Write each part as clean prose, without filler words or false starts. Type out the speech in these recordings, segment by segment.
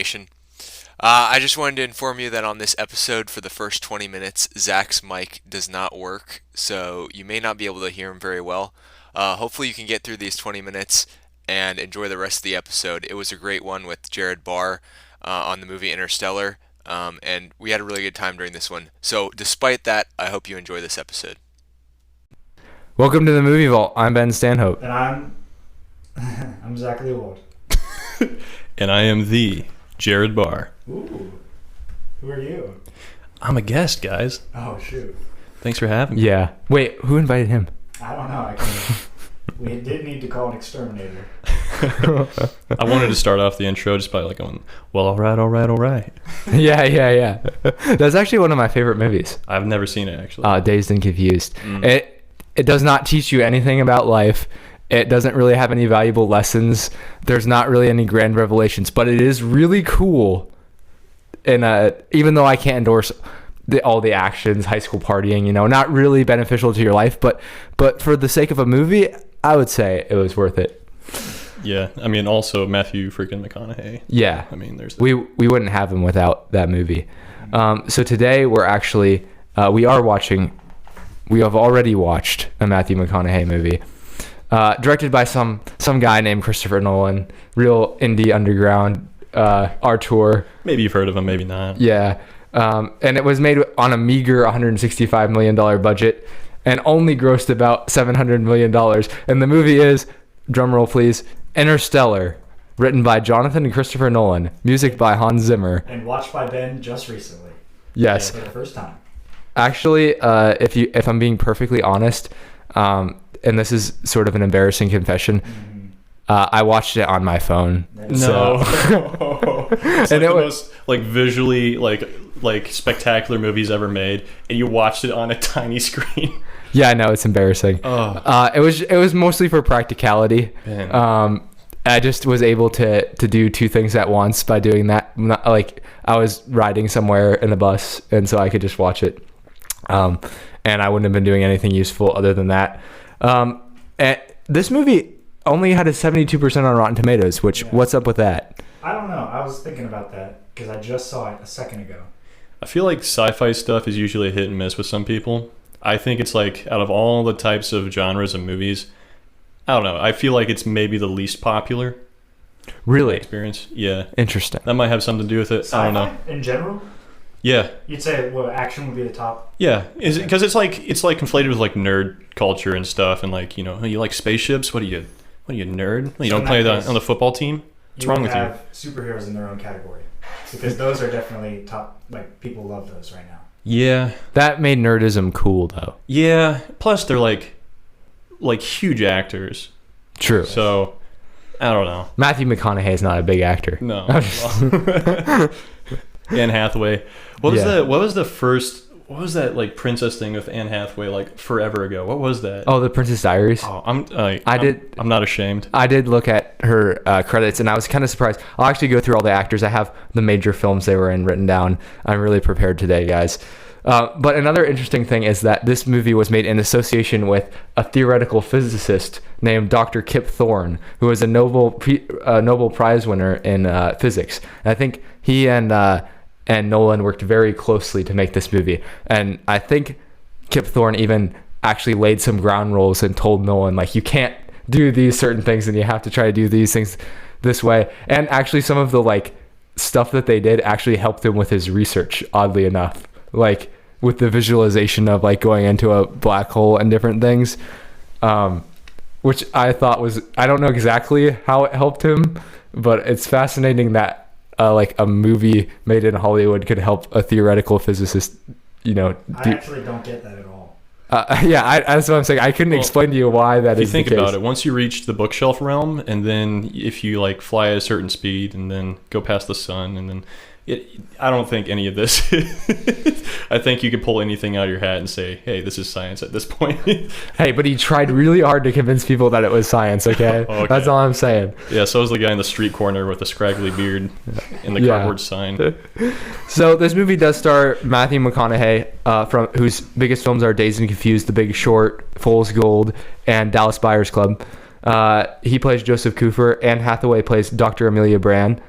Nation. I just wanted to inform you that on this episode, for the first 20 minutes, Zach's mic does not work, so you may not be able to hear him very well. Hopefully you can get through these 20 minutes and enjoy the rest of the episode. It was a great one with Jared Barr on the movie Interstellar, and we had a really good time during this one. So despite that, I hope you enjoy this episode. Welcome to the Movie Vault. I'm Ben Stanhope. And I'm Zach Leopold. And I am the Jared Barr. Ooh. Who are you? I'm a guest, guys. Oh, shoot. Thanks for having me. Yeah. Wait, who invited him? I don't know. We did need to call an exterminator. I wanted to start off the intro just by like going, well, all right. Yeah. That's actually one of my favorite movies. I've never seen it, actually. Dazed and Confused. It does not teach you anything about life. It doesn't really have any valuable lessons. There's not really any grand revelations, but it is really cool. And even though I can't endorse all the actions, high school partying, not really beneficial to your life, but for the sake of a movie, I would say it was worth it. Yeah, I mean, also Matthew freaking McConaughey. Yeah, I mean, there's we wouldn't have him without that movie. So today we're actually we have already watched a Matthew McConaughey movie. Directed by some guy named Christopher Nolan, real indie underground auteur. Maybe you've heard of him, maybe not. Yeah, and it was made on a meager $165 million budget and only grossed about $700 million. And the movie is, drumroll please, Interstellar, written by Jonathan and Christopher Nolan, music by Hans Zimmer. And watched by Ben just recently. Yes. Yeah, for the first time. Actually, if I'm being perfectly honest, and this is sort of an embarrassing confession, I watched it on my phone. No. It's And like it the was- most visually like spectacular movies ever made, and you watched it on a tiny screen. Yeah, I know, it's embarrassing. Oh. It was mostly for practicality. Man. I just was able to do two things at once by doing that. I was riding somewhere in the bus, and so I could just watch it. And I wouldn't have been doing anything useful other than that. And this movie only had a 72% on Rotten Tomatoes, which, what's up with that? I don't know. I was thinking about that because I just saw it a second ago. I feel like sci-fi stuff is usually a hit and miss with some people. I think it's like, out of all the types of genres of movies, I don't know, I feel like it's maybe the least popular Really? experience. Yeah. Interesting. That might have something to do with it. I don't know. Sci-fi in general? Yeah. You'd say action would be the top? Yeah. Is it because it's like conflated with like nerd culture and stuff, and like, you like spaceships? What are you nerd? You don't play on the football team? What's wrong with you? You have superheroes in their own category. Because those are definitely top, like, people love those right now. Yeah. That made nerdism cool, though. Yeah. Plus they're like huge actors. True. So I don't know. Matthew McConaughey is not a big actor. No. Anne Hathaway. What was that like princess thing with Anne Hathaway like forever ago? What was that? Oh, The Princess Diaries? Oh, I'm not ashamed. I did look at her credits, and I was kind of surprised. I'll actually go through all the actors. I have the major films they were in written down. I'm really prepared today, guys. But another interesting thing is that this movie was made in association with a theoretical physicist named Dr. Kip Thorne, who was a Nobel Prize winner in physics. And I think he and Nolan worked very closely to make this movie. And I think Kip Thorne even actually laid some ground rules and told Nolan, like, you can't do these certain things and you have to try to do these things this way. And actually some of the like stuff that they did actually helped him with his research, oddly enough. Like with the visualization of like going into a black hole and different things, which I thought was, I don't know exactly how it helped him, but it's fascinating that like a movie made in Hollywood could help a theoretical physicist, I actually don't get that at all. That's what I'm saying. I couldn't explain to you why that is the case. If you think about it, once you reach the bookshelf realm, and then if you like fly at a certain speed and then go past the sun, and then I don't think any of this. I think you could pull anything out of your hat and say, "Hey, this is science." At this point. Hey, but he tried really hard to convince people that it was science. Okay, okay. That's all I'm saying. Yeah, so was the guy in the street corner with the scraggly beard and the cardboard sign. So this movie does star Matthew McConaughey, from whose biggest films are Dazed and Confused, The Big Short, Fool's Gold, and Dallas Buyers Club. He plays Joseph Cooper. Anne Hathaway plays Dr. Amelia Brand.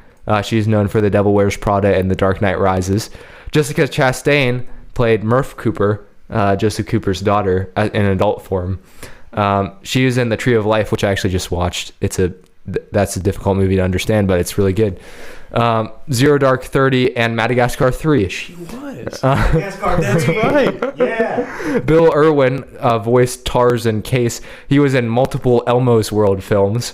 She's known for The Devil Wears Prada and The Dark Knight Rises. Jessica Chastain played Murph Cooper, Joseph Cooper's daughter, in adult form. She was in The Tree of Life, which I actually just watched. That's a difficult movie to understand, but it's really good. Zero Dark 30 and Madagascar 3. She was. Madagascar, That's right. Yeah. Bill Irwin voiced Tarzan Case. He was in multiple Elmo's World films.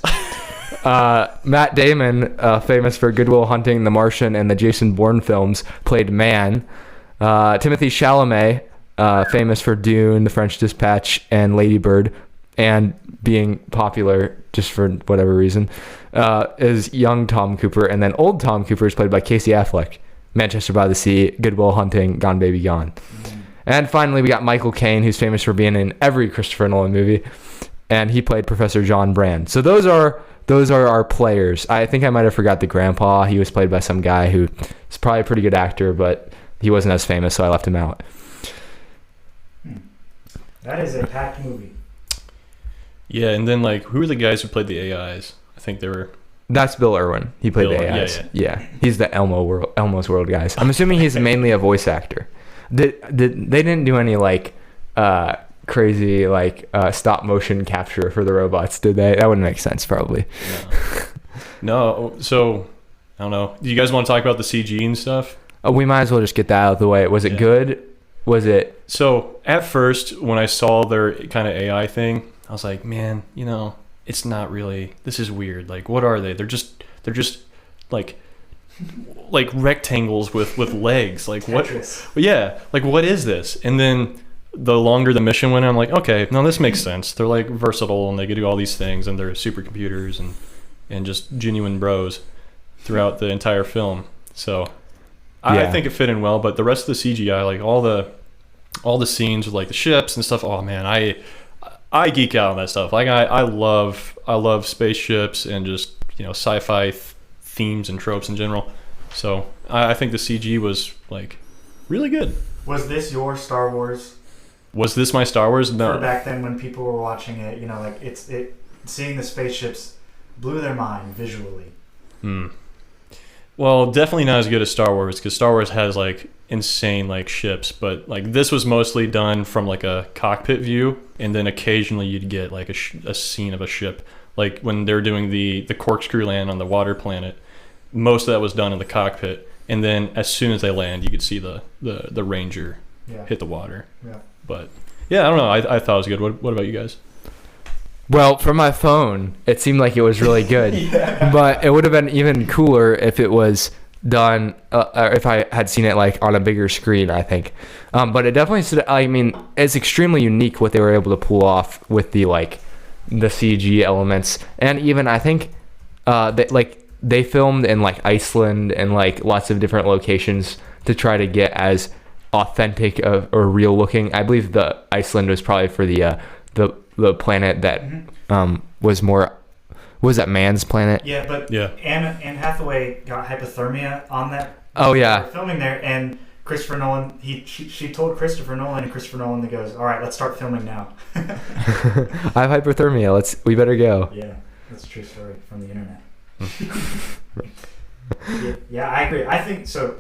Matt Damon, famous for Good Will Hunting, The Martian, and the Jason Bourne films, played Man. Timothy Chalamet, famous for Dune, The French Dispatch, and Lady Bird, and being popular just for whatever reason, is young Tom Cooper. And then old Tom Cooper is played by Casey Affleck. Manchester by the Sea, Good Will Hunting, Gone Baby Gone. And finally, we got Michael Caine, who's famous for being in every Christopher Nolan movie, and he played Professor John Brand. So those are our players. I think I might have forgot the grandpa. He was played by some guy who is probably a pretty good actor, but he wasn't as famous, so I left him out. That is a packed movie. Yeah, and then like, who were the guys who played the AIs? I think they were. That's Bill Irwin. He played Bill, the AIs. yeah. He's the Elmo's World guys. I'm assuming he's mainly a voice actor. They didn't do any like crazy like stop motion capture for the robots, did they? That wouldn't make sense, probably. No. So I don't know. Do you guys want to talk about the CG and stuff? We might as well just get that out of the way. Was it good? Was it? So at first, when I saw their kind of AI thing, I was like, man, it's not really. This is weird. Like, what are they? They're just like rectangles with legs. Like Tetris. what? Yeah. Like, what is this? And then the longer the mission went, I'm like, okay, no, this makes sense. They're like versatile and they can do all these things, and they're supercomputers and just genuine bros throughout the entire film. So I think it fit in well. But the rest of the CGI, like all the scenes with like the ships and stuff. Oh man, I geek out on that stuff. Like I love spaceships and just sci-fi themes and tropes in general. So I think the CG was like really good. Was this your Star Wars? Was this my Star Wars? No. For back then when people were watching it, like seeing the spaceships blew their mind visually. Well, definitely not as good as Star Wars, because Star Wars has like insane like ships, but like this was mostly done from like a cockpit view, and then occasionally you'd get like a scene of a ship, like when they're doing the corkscrew land on the water planet. Most of that was done in the cockpit, and then as soon as they land, you could see the Ranger hit the water. Yeah. But yeah, I don't know. I thought it was good. What about you guys? Well, from my phone, it seemed like it was really good. But it would have been even cooler if it was done, or if I had seen it like on a bigger screen, I think. But it definitely, I mean, it's extremely unique what they were able to pull off with the CG elements. And even I think they filmed in like Iceland and like lots of different locations to try to get as authentic or real looking. I believe the Iceland was probably for the planet that was that man's planet? Yeah, but yeah. Anne Hathaway got hypothermia on that. Oh yeah. They were filming there, and Christopher Nolan, she told Christopher Nolan, and Christopher Nolan goes, "All right, let's start filming now." I have hypothermia. We better go. Yeah, that's a true story from the internet. Yeah, I agree. I think so.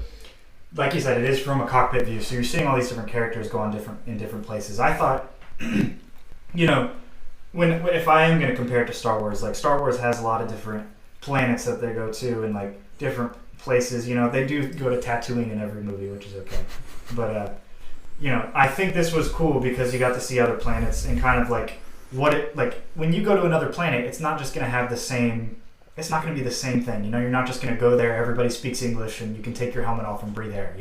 Like you said, it is from a cockpit view, so you're seeing all these different characters go on in different places. I thought, if I am going to compare it to Star Wars, like Star Wars has a lot of different planets that they go to and like different places. They do go to Tatooine in every movie, which is okay. But I think this was cool because you got to see other planets and kind of like when you go to another planet, it's not just going to have the same. It's not going to be the same thing. You're not just going to go there. Everybody speaks English, and you can take your helmet off and breathe air.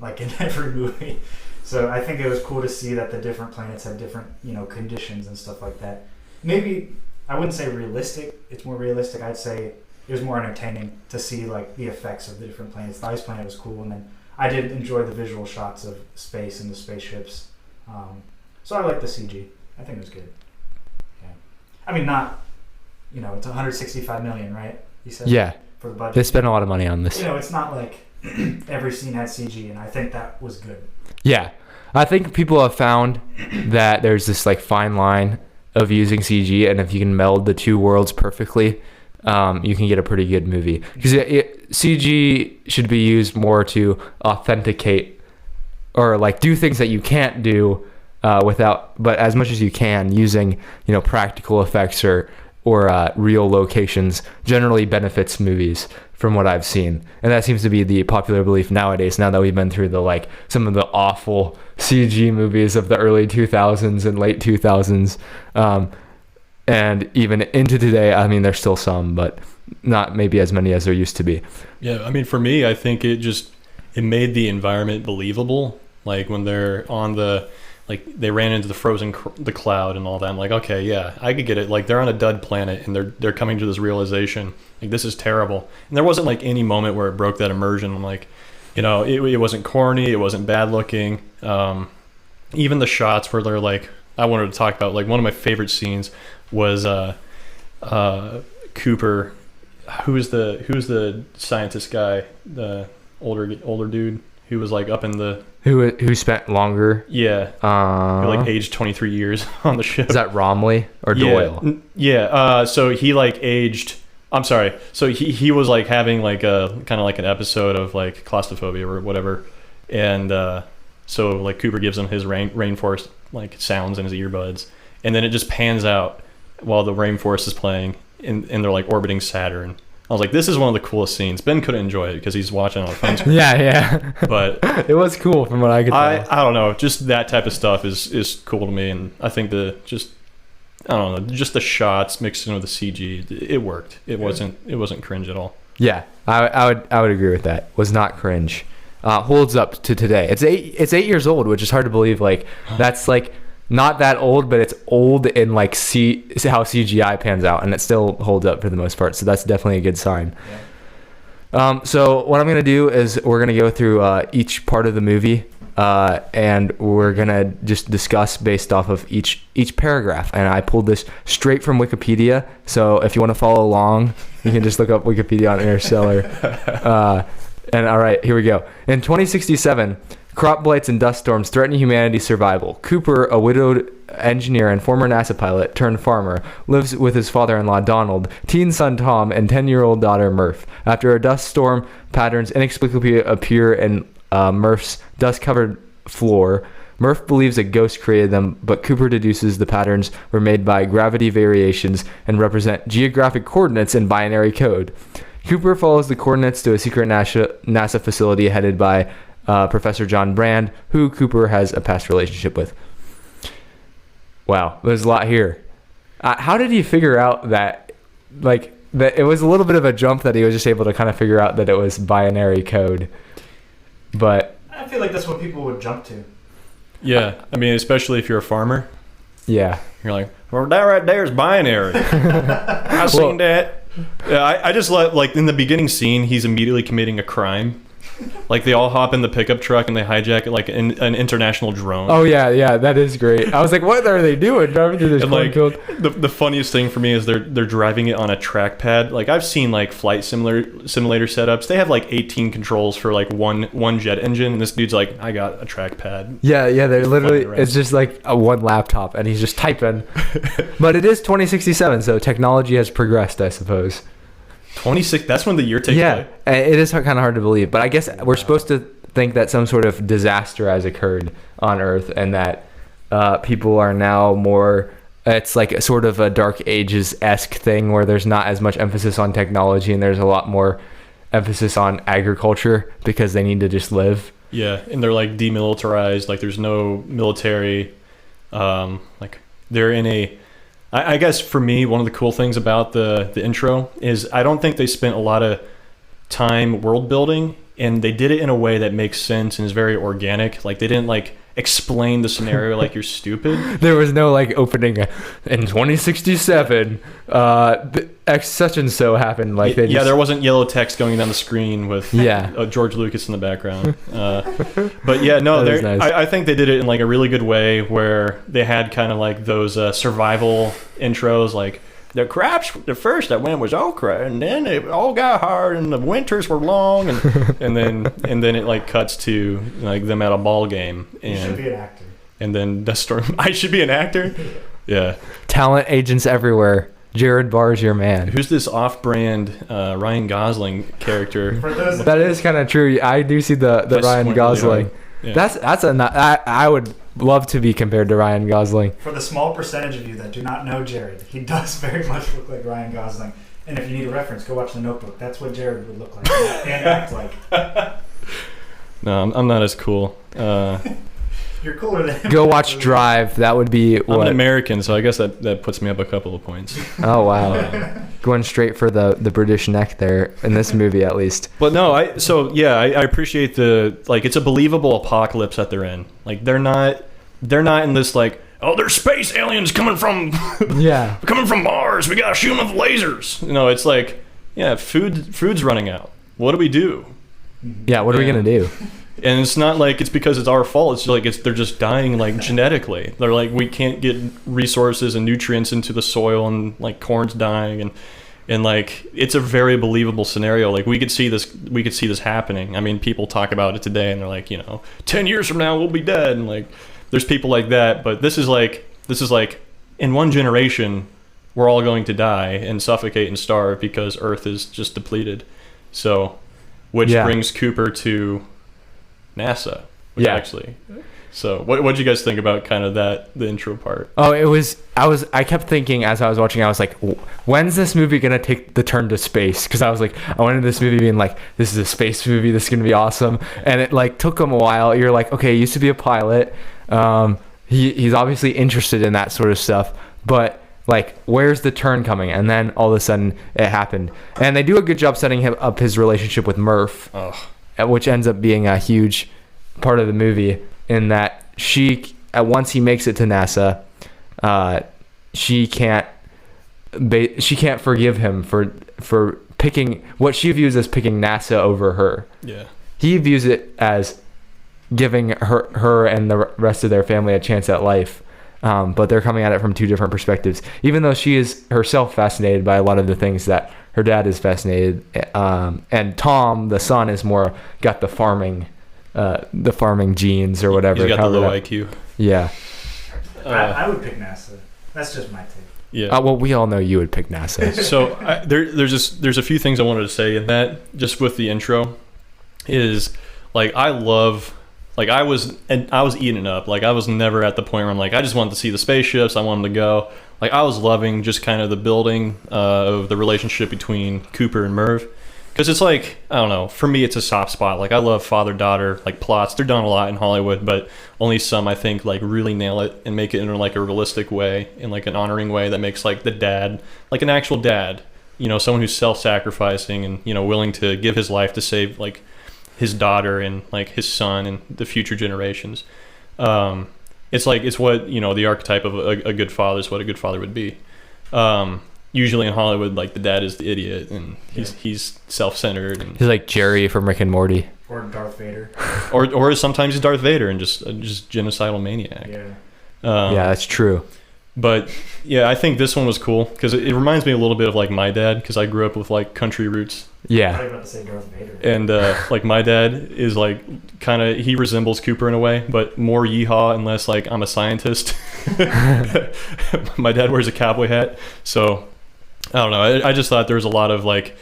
Like in every movie. So I think it was cool to see that the different planets have different, conditions and stuff like that. Maybe I wouldn't say realistic. It's more realistic. I'd say it was more entertaining to see like the effects of the different planets. The ice planet was cool, and then I did enjoy the visual shots of space and the spaceships. So I like the CG. I think it was good. Yeah. I mean, not. It's 165 million, right? You said. Yeah. For the budget. They spent a lot of money on this. It's not like every scene had CG, and I think that was good. Yeah, I think people have found that there's this like fine line of using CG, and if you can meld the two worlds perfectly, you can get a pretty good movie. Because CG should be used more to authenticate or like do things that you can't do but as much as you can using practical effects or real locations generally benefits movies from what I've seen, and that seems to be the popular belief nowadays. Now that we've been through some of the awful CG movies of the early 2000s and late 2000s, and even into today. I mean, there's still some, but not maybe as many as there used to be. Yeah, I mean, for me, I think it made the environment believable. Like when they're on they ran into the cloud and all that. I'm like, okay, yeah, I could get it. Like they're on a dud planet and they're coming to this realization, like this is terrible. And there wasn't like any moment where it broke that immersion. I'm like, it wasn't corny, it wasn't bad looking. Even the shots where they're like, I wanted to talk about like one of my favorite scenes was Cooper, who was the scientist guy, the older dude who was like up in the who spent longer. Yeah. Who like aged 23 years on the ship. Is that Romley or Doyle? Yeah. So he like aged. I'm sorry. So he was like having like a kind of like an episode of like claustrophobia or whatever, and so like Cooper gives him his rainforest like sounds in his earbuds, and then it just pans out while the rainforest is playing, and they're like orbiting Saturn. I was like, this is one of the coolest scenes. Ben couldn't enjoy it because he's watching on a phone screen. Yeah. But it was cool from what I could tell. I don't know. Just that type of stuff is cool to me, and I think just the shots mixed in with the CG, it worked. It wasn't cringe at all. Yeah, I would agree with that. Was not cringe. Holds up to today. It's 8 years old, which is hard to believe. Like that's like not that old, but it's old in like how CGI pans out, and it still holds up for the most part. So that's definitely a good sign. Yeah. So what I'm gonna do is we're gonna go through each part of the movie, and we're gonna just discuss based off of each paragraph. And I pulled this straight from Wikipedia. So if you want to follow along, you can just look up Wikipedia on Interstellar. And all right, here we go. In 2067. Crop blights and dust storms threaten humanity's survival. Cooper, a widowed engineer and former NASA pilot turned farmer, lives with his father-in-law Donald, teen son Tom, and 10-year-old daughter Murph. After a dust storm, patterns inexplicably appear in Murph's dust-covered floor. Murph believes a ghost created them, but Cooper deduces the patterns were made by gravity variations and represent geographic coordinates in binary code. Cooper follows the coordinates to a secret NASA facility headed by Professor John Brand, who Cooper has a past relationship with. Wow, there's a lot here. How did he figure out that it was a little bit of a jump that he was just able to kind of figure out that it was binary code? But I feel like that's what people would jump to. Yeah, I mean, especially if you're a farmer. Yeah. You're like, well, that right there is binary. I seen that. Yeah, I just like in the beginning scene, he's immediately committing a crime. Like they all hop in the pickup truck and they hijack it like an international drone. Oh yeah, that is great. I was like, what are they doing driving through this cornfield? The funniest thing for me is they're driving it on a trackpad. Like I've seen like flight simulator setups. They have like 18 controls for like one jet engine, and this dude's like, I got a trackpad. Yeah, they're literally, it's just like a one laptop, and he's just typing. But it is 2067, so technology has progressed, I suppose. 26. That's when the year takes place. Yeah, it is kind of hard to believe, but I guess we're supposed to think that some sort of disaster has occurred on Earth, and that people are now more. It's like a sort of a Dark Ages-esque thing where there's not as much emphasis on technology, and there's a lot more emphasis on agriculture because they need to just live. Yeah, and they're like demilitarized. Like there's no military. Like they're in a. I guess for me, one of the cool things about the intro is I don't think they spent a lot of time world building, and they did it in a way that makes sense and is very organic. Like they didn't like explain the scenario like you're stupid. There was no like opening in 2067 X such and so happened. Like there wasn't yellow text going down the screen with George Lucas in the background. But yeah, no, nice. I think they did it in like a really good way where they had kind of like those survival intros, like the crops, the first that went was okra, and then it all got hard, and the winters were long, and then it like cuts to like them at a ball game. And, you should be an actor. And then the storm. I should be an actor. Yeah. Talent agents everywhere. Jared Barr is your man. Who's this off-brand Ryan Gosling character? For those That is kind of true. I do see the That's Ryan really Gosling. hard. Yeah. That's I would love to be compared to Ryan Gosling. For the small percentage of you that do not know Jared, he does very much look like Ryan Gosling. And if you need a reference, go watch The Notebook. That's what Jared would look like and act like. No, I'm not as cool. You're cooler than him. Go watch Drive. That would be I'm what? an American, so I guess that puts me up a couple of points. Oh wow, going straight for the British neck there in this movie at least. But no, I appreciate it's a believable apocalypse that they're in. Like they're not in this like, oh, there's space aliens coming from Mars. We gotta shoot them with lasers. It's like, yeah, food's running out. What do we do? Yeah, what are we gonna do? And it's not like it's because it's our fault. It's like they're just dying like genetically. They're like, we can't get resources and nutrients into the soil, and like corn's dying, and like it's a very believable scenario. Like we could see this happening. I mean, people talk about it today, and they're like, 10 years from now we'll be dead, and like there's people like that. But this is like in one generation we're all going to die and suffocate and starve because Earth is just depleted. So, which brings Cooper to NASA. Actually. So what'd you guys think about kind of the intro part? Oh, I kept thinking as I was watching, I was like, when's this movie going to take the turn to space? Because I was like, I wanted this movie being like, this is a space movie, this is going to be awesome. And it like took him a while. You're like, okay, he used to be a pilot. He's obviously interested in that sort of stuff, but like, where's the turn coming? And then all of a sudden it happened. And they do a good job setting up his relationship with Murph, which ends up being a huge part of the movie, in that once he makes it to NASA, she can't forgive him for picking what she views as picking NASA over her. Yeah. He views it as giving her and the rest of their family a chance at life. But they're coming at it from two different perspectives. Even though she is herself fascinated by a lot of the things that her dad is fascinated, and Tom, the son, is more got the farming genes or whatever. He's got the low IQ. Yeah. I would pick NASA. That's just my take. Yeah. Well, we all know you would pick NASA. So there's a few things I wanted to say in that, just with the intro, is like I was eating it up. Like I was never at the point where I'm like, I just wanted to see the spaceships. I wanted to go. Like I was loving just kind of the building of the relationship between Cooper and Merv. Because it's like, I don't know, for me it's a soft spot. Like I love father-daughter like plots. They're done a lot in Hollywood, but only some I think like really nail it and make it in like a realistic way, in like an honoring way that makes like the dad, like an actual dad, someone who's self-sacrificing and, willing to give his life to save like his daughter and like his son and the future generations. It's what, the archetype of a good father is what a good father would be. Usually in Hollywood, like the dad is the idiot and he's self-centered. And, he's like Jerry from Rick and Morty. Or Darth Vader. or sometimes he's Darth Vader and just genocidal maniac. Yeah. Yeah, that's true. But yeah, I think this one was cool because it reminds me a little bit of like my dad, because I grew up with like country roots. Yeah. I was about to say Darth Vader. And like my dad is like kind of, he resembles Cooper in a way, but more yeehaw and less like I'm a scientist. My dad wears a cowboy hat, so I don't know. I just thought there was a lot of like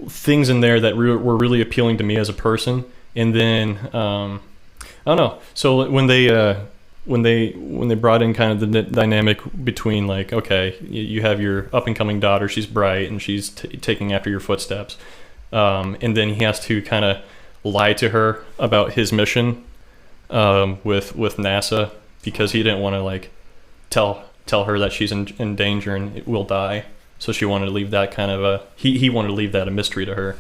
things in there that were really appealing to me as a person. And then I don't know. So when they brought in kind of the dynamic between like, okay, you have your up and coming daughter, she's bright and she's taking after your footsteps, and then he has to kind of lie to her about his mission with NASA, because he didn't want to like tell her that she's in danger and will die. So she wanted to leave that kind of he wanted to leave that a mystery to her,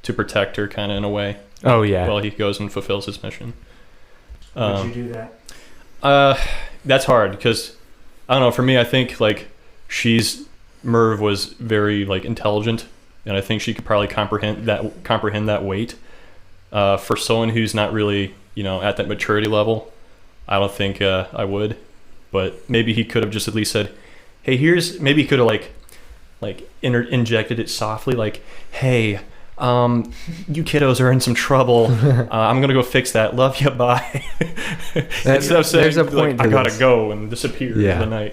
to protect her kind of in a way. Oh yeah. While he goes and fulfills his mission. Would you do that? That's hard because I don't know. For me, I think like Merv was very like intelligent, and I think she could probably comprehend that weight. For someone who's not really at that maturity level, I don't think I would. But maybe he could have just at least said, "Hey, maybe he could have like injected it softly, like, hey, you kiddos are in some trouble. I'm gonna go fix that. Love you, bye." Instead of saying, there's a point like, I gotta this. go and disappear Yeah. in the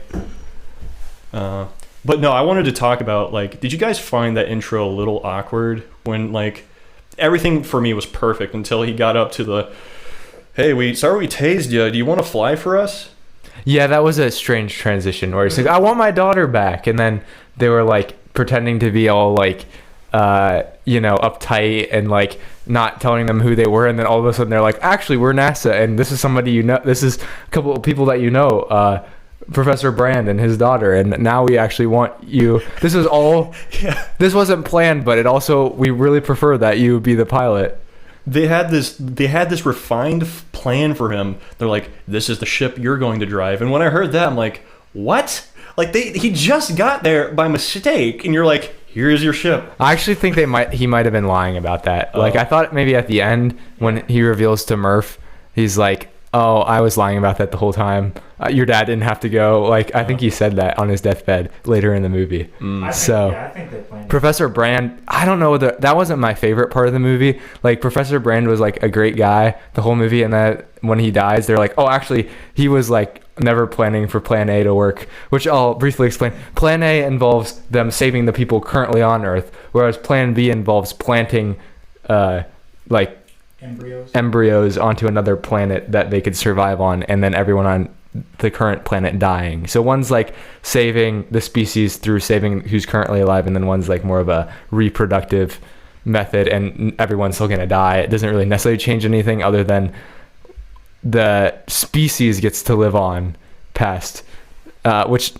night. But no, I wanted to talk about, like, did you guys find that intro a little awkward when, like, everything for me was perfect until he got up to the, hey, we tased you. Do you want to fly for us? Yeah, that was a strange transition where he's like, I want my daughter back. And then they were like pretending to be all like, uptight and like not telling them who they were. And then all of a sudden they're like, actually, we're NASA. And this is somebody you know. This is a couple of people that you know, Professor Brand and his daughter. And now we actually want you. This was all, this wasn't planned, but we really prefer that you be the pilot. They had this refined plan for him. They're like, this is the ship you're going to drive. And when I heard that, I'm like, what? Like he just got there by mistake, and you're like, here's your ship. I actually think he might have been lying about that. Like I thought maybe at the end when he reveals to Murph, he's like, oh, I was lying about that the whole time. Your dad didn't have to go. Like, I think he said that on his deathbed later in the movie. I think they planned it. Professor Brand, I don't know, that wasn't my favorite part of the movie. Like, Professor Brand was, like, a great guy the whole movie, and then when he dies, they're like, oh, actually, he was, like, never planning for Plan A to work, which I'll briefly explain. Plan A involves them saving the people currently on Earth, whereas Plan B involves planting, embryos onto another planet that they could survive on, and then everyone on the current planet dying. So one's like saving the species through saving who's currently alive, and then one's like more of a reproductive method, and everyone's still gonna die. It doesn't really necessarily change anything other than the species gets to live on past, which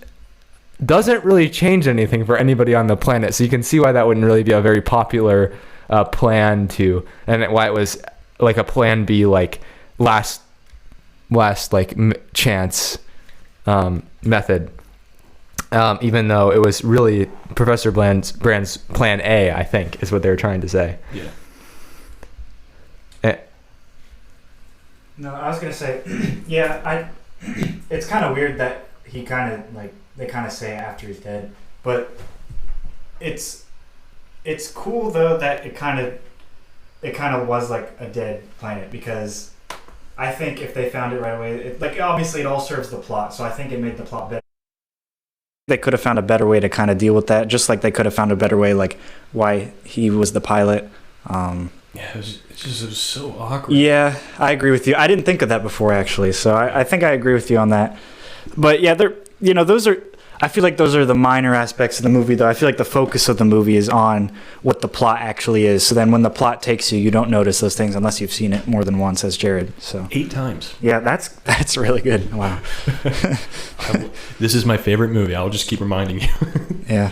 doesn't really change anything for anybody on the planet. So you can see why that wouldn't really be a very popular plan to, and why it was like a plan B, like last like chance method, even though it was really Professor Brand's plan A, I think is what they were trying to say. No, I was gonna say, it's kind of weird that he kind of like they kind of say after he's dead, but it's cool though that it kind of was like a dead planet, because I think if they found it right away, obviously it all serves the plot, so I think it made the plot better. They could have found a better way to kind of deal with that, just like they could have found a better way, like why he was the pilot. It was so awkward. Yeah, I agree with you. I didn't think of that before, actually, so I think I agree with you on that. But yeah, I feel like those are the minor aspects of the movie, though. I feel like the focus of the movie is on what the plot actually is. So then when the plot takes you, you don't notice those things unless you've seen it more than once, as Jared. So 8 times. Yeah, that's really good. Wow. This is my favorite movie. I'll just keep reminding you. Yeah.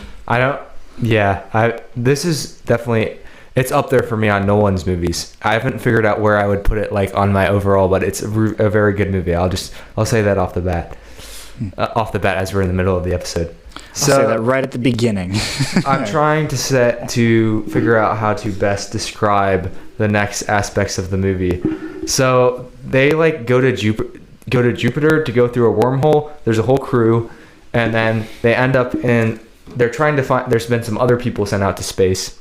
This is definitely, it's up there for me on Nolan's movies. I haven't figured out where I would put it like on my overall, but it's a very good movie. I'll say that off the bat. As we're in the middle of the episode. I'll say that right at the beginning. I'm trying to figure out how to best describe the next aspects of the movie. So they like go to Jupiter to go through a wormhole. There's a whole crew, and then they end up they're trying to find, there's been some other people sent out to space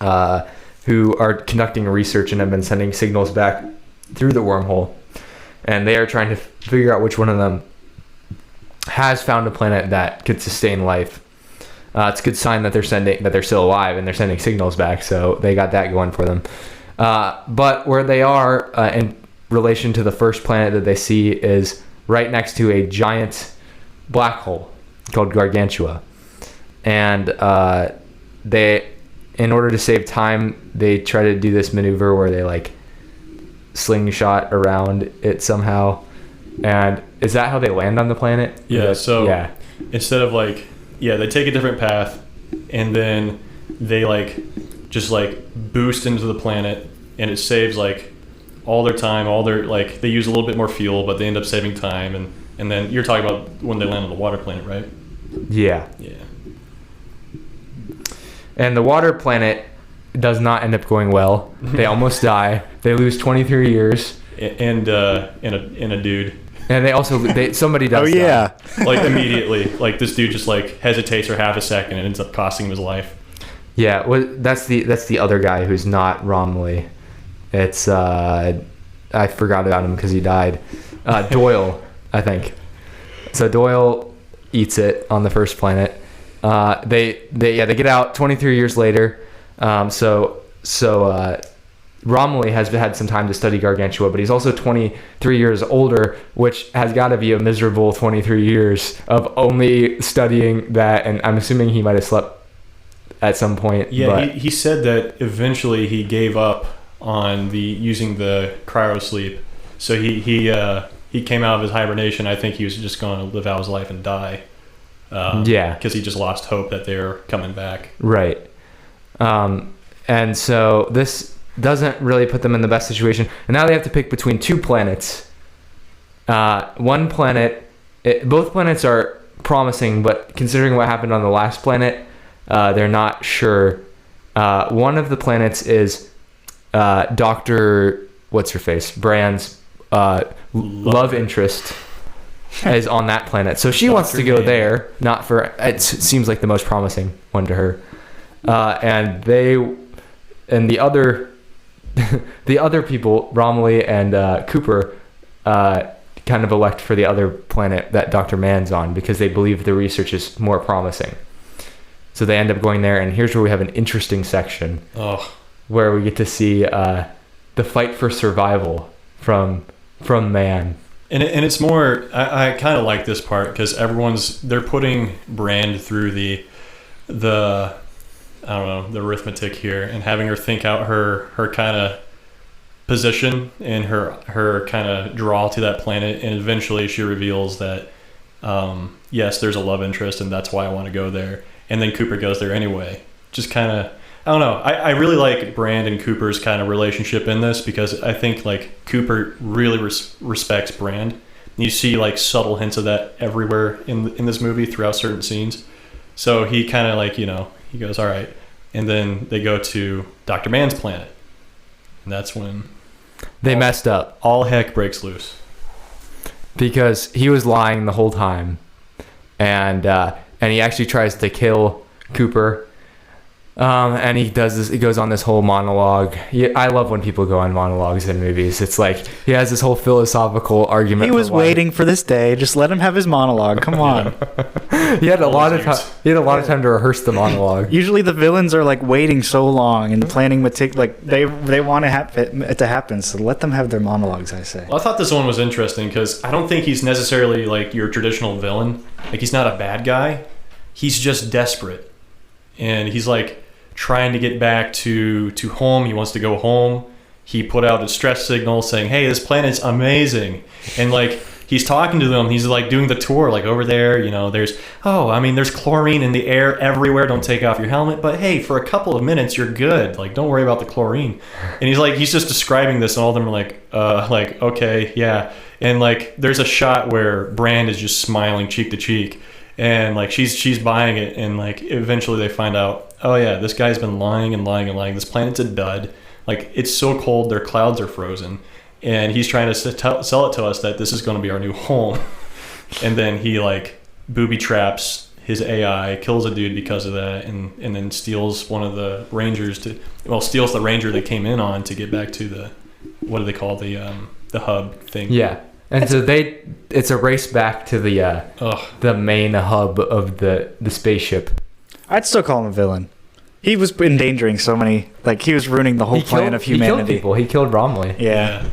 who are conducting research and have been sending signals back through the wormhole, and they are trying to figure out which one of them has found a planet that could sustain life. It's a good sign that they're still alive and they're sending signals back, so they got that going for them. But where they are in relation to the first planet that they see is right next to a giant black hole called Gargantua. And in order to save time, they try to do this maneuver where they like slingshot around it somehow. And is that how they land on the planet? Yeah, instead of they take a different path, and then they just boost into the planet, and it saves all their time, they use a little bit more fuel, but they end up saving time, and then you're talking about when they land on the water planet, right? Yeah. And the water planet does not end up going well. They almost die. They lose 23 years. And a dude. And somebody does. Oh yeah. Immediately, this dude just hesitates for half a second and ends up costing him his life. Yeah, well, that's the other guy who's not Romilly. It's I forgot about him because he died. Doyle, I think. So Doyle eats it on the first planet, They get out 23 years later. Romilly has had some time to study Gargantua, but he's also 23 years older, which has got to be a miserable 23 years of only studying that. And I'm assuming he might have slept at some point. Yeah, but he said that eventually he gave up on using the cryo sleep. So he came out of his hibernation. I think he was just going to live out his life and die. Because he just lost hope that they're coming back. Right. And so this doesn't really put them in the best situation. And now they have to pick between two planets. One planet, both planets are promising, but considering what happened on the last planet, they're not sure. One of the planets is Dr. What's-her-face? Brand's love interest is on that planet. So she wants to go there, not for, it seems like the most promising one to her. And the other people, Romilly and Cooper, kind of elect for the other planet that Dr. Mann's on because they believe the research is more promising. So they end up going there, and here's where we have an interesting section where we get to see the fight for survival from Mann. And it's more, I kind of like this part because they're putting Brand through the I don't know, the arithmetic here and having her think out her kind of position and her kind of draw to that planet, and eventually she reveals that yes, there's a love interest and that's why I want to go there, and then Cooper goes there anyway. Just kind of, I don't know, I really like Brand and Cooper's kind of relationship in this because I think like Cooper really respects Brand. You see like subtle hints of that everywhere in this movie throughout certain scenes. So he kind of like, he goes, all right. And then they go to Dr. Mann's planet. And that's when they messed up. All heck breaks loose. Because he was lying the whole time. And he actually tries to kill Cooper. And he does this. He goes on this whole monologue. I love when people go on monologues in movies. It's like he has this whole philosophical argument. He was waiting for this day. Just let him have his monologue. Come on. He had a lot of time. He had a lot of time to rehearse the monologue. Usually the villains are like waiting so long and planning they want it to happen. So let them have their monologues. I say. Well, I thought this one was interesting because I don't think he's necessarily like your traditional villain. Like he's not a bad guy. He's just desperate, and he's like trying to get back to home. He wants to go home. He put out a distress signal saying, hey, this planet's amazing. And like he's talking to them. He's like doing the tour, like over there, there's chlorine in the air everywhere. Don't take off your helmet. But hey, for a couple of minutes, you're good. Like, don't worry about the chlorine. And he's just describing this, and all of them are like, okay, yeah. And like there's a shot where Brand is just smiling cheek to cheek. And like she's buying it, and like eventually they find out, oh yeah, this guy's been lying and lying and lying. This planet's a dud. Like it's so cold, their clouds are frozen, and he's trying to sell it to us that this is going to be our new home. And then he like booby traps his AI, kills a dude because of that, and then steals one of the rangers steals the ranger they came in on to get back to the, what do they call the hub thing? Yeah. And so it's a race back to the main hub of the spaceship. I'd still call him a villain. He was endangering so many, like he was ruining the whole plan of humanity. He killed people. He killed Romilly. Yeah.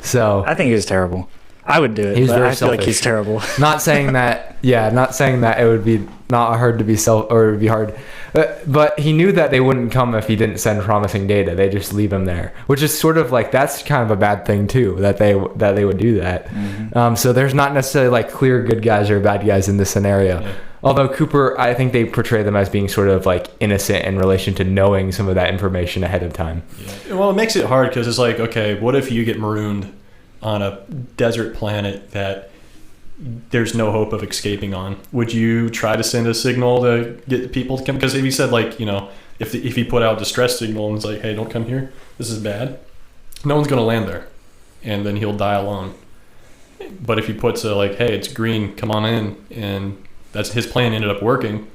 So I think he was terrible. I would do it. He's but very I feel selfish. like he's terrible. Not saying that it would be not hard to be or it would be hard. But he knew that they wouldn't come if he didn't send promising data. They just leave him there, which is sort of like, that's kind of a bad thing too, that they would do that. Mm-hmm. So there's not necessarily like clear good guys or bad guys in this scenario. Yeah. Although Cooper, I think they portray them as being sort of like innocent in relation to knowing some of that information ahead of time. Yeah. Well, it makes it hard because it's like, okay, what if you get marooned on a desert planet that there's no hope of escaping on? Would you try to send a signal to get people to come? Because if he said like, if he put out distress signal and it's like, hey, don't come here, this is bad, no one's going to land there, and then he'll die alone. But if he puts a like, hey, it's green, come on in, and that's his plan ended up working.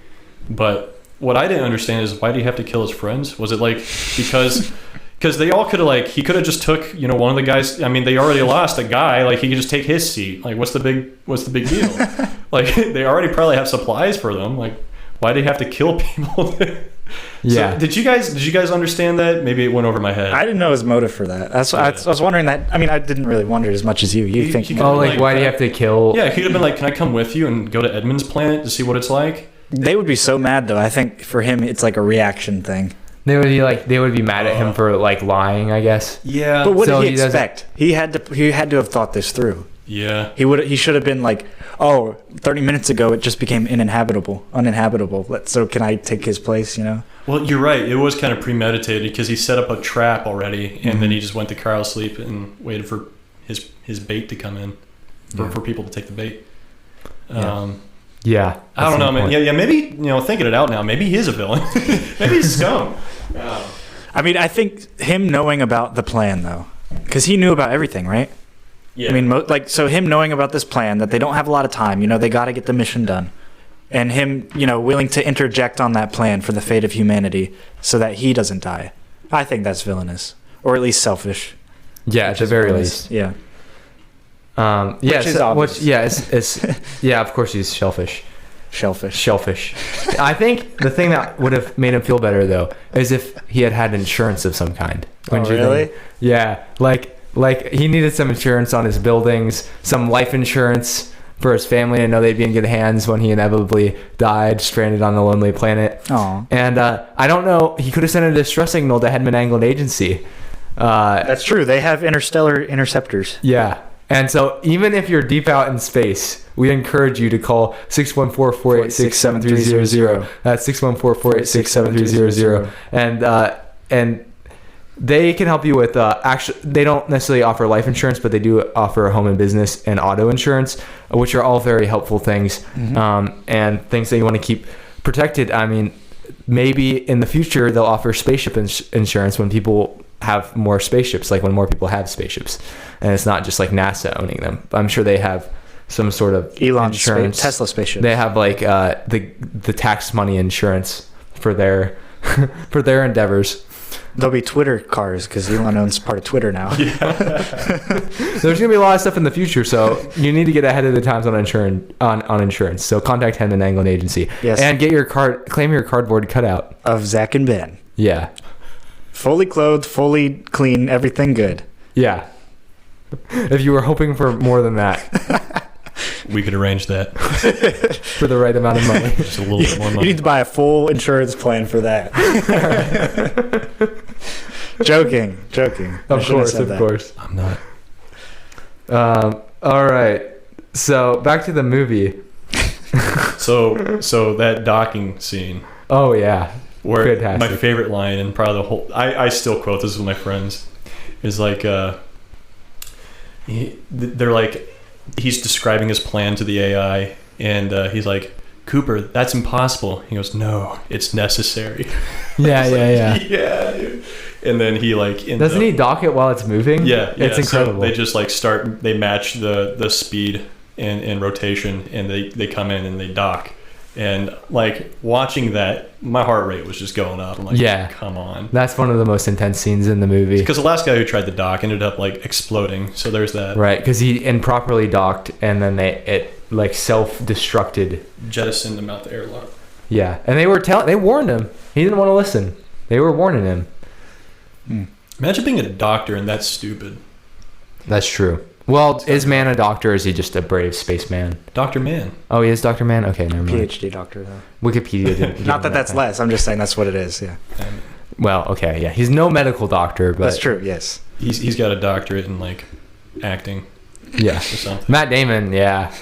But what I didn't understand is, why did he have to kill his friends? Was it like because they all could have like, he could have just took one of the guys. I mean, they already lost a guy. Like he could just take his seat. Like what's the big deal? Like they already probably have supplies for them. Like Why did he have to kill people? Yeah. So, did you guys understand that? Maybe it went over my head. I didn't know his motive for that. That's I was wondering that. I mean, I didn't really wonder as much as you. You think? he Oh, like like, why do you have to kill? Yeah, he'd have been like, "Can I come with you and go to Edmund's planet to see what it's like?" They would be so mad though. I think for him, it's like a reaction thing. They would be mad at him for like lying, I guess. Yeah. But what So did he he doesn't- expect? He had to have thought this through. Yeah. He should have been like, oh, 30 minutes ago it just became uninhabitable. So can I take his place? You know. Well, you're right. It was kind of premeditated because he set up a trap already, and then he just went to Carl's sleep and waited for his bait to come in, for people to take the bait. Yeah. I don't know, man. Yeah, maybe, thinking it out now, maybe he is a villain. Maybe he's scum. I mean, I think him knowing about the plan though, because he knew about everything, right? Yeah. I mean, so him knowing about this plan that they don't have a lot of time. They got to get the mission done, and him, willing to interject on that plan for the fate of humanity so that he doesn't die. I think that's villainous, or at least selfish. Yeah, at the very least. Yeah. Yeah. Which is obvious. It's yeah. Of course, he's shellfish. Shellfish. I think the thing that would have made him feel better though is if he had insurance of some kind. Wouldn't you Really? think? Yeah. Like he needed some insurance on his buildings, some life insurance for his family to know they'd be in good hands when he inevitably died, stranded on a lonely planet. Aw. And I don't know. He could have sent a distress signal to Hedman Anglin Agency. That's true. They have interstellar interceptors. Yeah. And so even if you're deep out in space, we encourage you to call 614-486-7300. That's 614-486-7300. And they can help you with actually, they don't necessarily offer life insurance, but they do offer home and business and auto insurance, which are all very helpful things, and things that you want to keep protected. I mean, maybe in the future they'll offer spaceship insurance when people have more spaceships, like when more people have spaceships, and it's not just like NASA owning them. I'm sure they have some sort of Elon's insurance. Tesla spaceship. They have like the tax money insurance for their for their endeavors. There'll be Twitter cars because Elon owns part of Twitter now. There's gonna be a lot of stuff in the future, so you need to get ahead of the times on insurance. So contact Hedman Anglin Agency. Yes. And get claim your cardboard cutout Of Zach and Ben. Yeah. Fully clothed, fully clean, everything good. Yeah. If you were hoping for more than that, We could arrange that. for the right amount of money. Just a little bit more You money. need to buy a full insurance plan for that. Joking. I Of shouldn't have course, said of that. course. I'm not. All right. So back to the movie. So that docking scene, Oh yeah. where Fantastic. my favorite line, and probably the whole, I still quote this with my friends, is like, they're like, he's describing his plan to the AI, and he's like, Cooper, that's impossible. He goes, no, it's necessary. Yeah. Yeah. Dude. And then he like Doesn't he dock it while it's moving? Yeah, It's incredible. So they just like they match the speed and rotation, and they come in and they dock. And like watching that, my heart rate was just going up. I'm like, Yeah. come on. That's one of the most intense scenes in the movie. Because the last guy who tried to dock ended up like exploding. So there's that. Right, because he improperly docked, and then it like self-destructed. Jettisoned him out the airlock. Yeah, and they warned him. He didn't want to listen. They were warning him. Imagine being a doctor and that's stupid. That's true. Well, is man a doctor, or is he just a brave spaceman? Dr. Man. Oh, he is Dr. Man? Okay, never mind. PhD doctor, though. Wikipedia didn't give Not him that that's thing. less. I'm just saying that's what it is. Yeah. Well, okay, yeah. He's no medical doctor, but... That's true, yes. He's got a doctorate in like acting Yeah. or something. Matt Damon, yeah.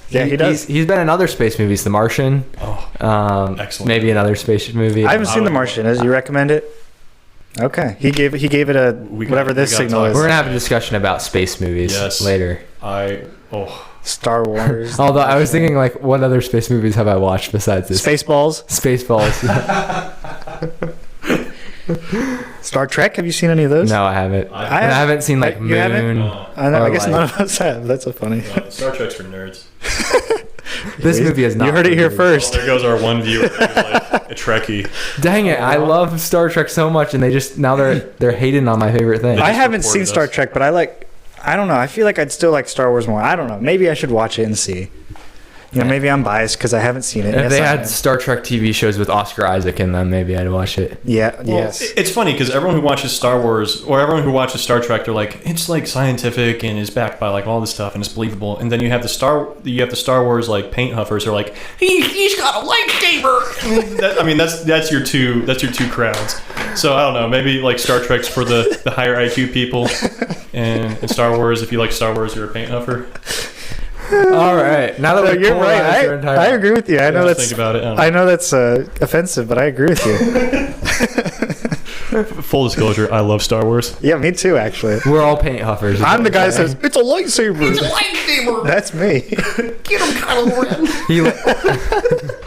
Yeah, he does. He's been in other space movies. The Martian. Oh, excellent. Maybe another space movie. I haven't seen The Martian. Does you recommend it? Okay. He gave it a whatever this we gotta signal talk. is. We're gonna have a discussion about space movies Yes. later. Star Wars. Although I was thinking, like, what other space movies have I watched besides this? Spaceballs. Spaceballs. Star Trek. Have you seen any of those? No, I haven't. I And I haven't seen like You haven't? Moon. No. I know. Or I guess like- none of us have. That's so funny. Star Trek's for nerds. This movie is not. You heard it here for me. Well, first. there goes our one viewer who's like a Trekkie. Dang it! I love Star Trek so much, and they're hating on my favorite thing. I just haven't seen reported Star us. Trek, but I don't know. I feel like I'd still like Star Wars more. I don't know. Maybe I should watch it and see. maybe I'm biased because I haven't seen it. If Yes, they I had am. Star Trek TV shows with Oscar Isaac in them, maybe I'd watch it. Yeah, yes. It's funny because everyone who watches Star Wars or everyone who watches Star Trek, they're like, it's like scientific and is backed by like all this stuff and it's believable. And then you have the Star Wars like paint huffers who are like, he's got a lightsaber. That's your two crowds. So I don't know, maybe like Star Trek's for the higher IQ people, and Star Wars, if you like Star Wars, you're a paint huffer. All right. Now that You're right. I agree with you. I know that's think about it. I know that's offensive, but I agree with you. Full disclosure, I love Star Wars. Yeah, me too, actually. We're all paint huffers. I'm the guy that says, it's a lightsaber. It's a lightsaber. That's me. Get him, Kylo Ren.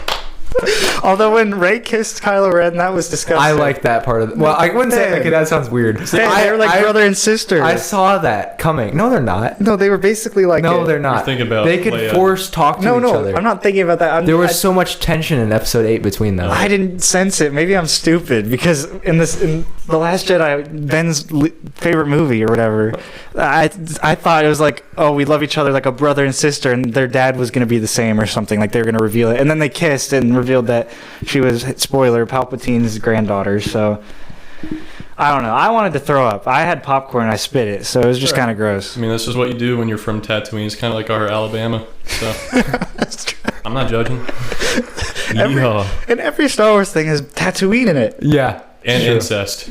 Although when Rey kissed Kylo Ren, that was disgusting. I like that part of it. Well, I wouldn't say, okay, that sounds weird. They're like brother and sister. I saw that coming. No, they're not. No, they were basically like... No, they're not. Think about they could Leia. force talk to each other. I'm not thinking about that. There was so much tension in episode 8 between them. I didn't sense it. Maybe I'm stupid because in The Last Jedi, Ben's favorite movie or whatever, I thought it was like, oh, we love each other like a brother and sister, and their dad was going to be the same or something. Like they were going to reveal it, and then they kissed and revealed that she was, spoiler, Palpatine's granddaughter. So I don't know. I wanted to throw up. I had popcorn. I spit it, so it was just kind of gross. I mean, this is what you do when you're from Tatooine. It's kind of like our Alabama. So That's true. I'm not judging. And every Star Wars thing has Tatooine in it. Yeah. And Sure. incest,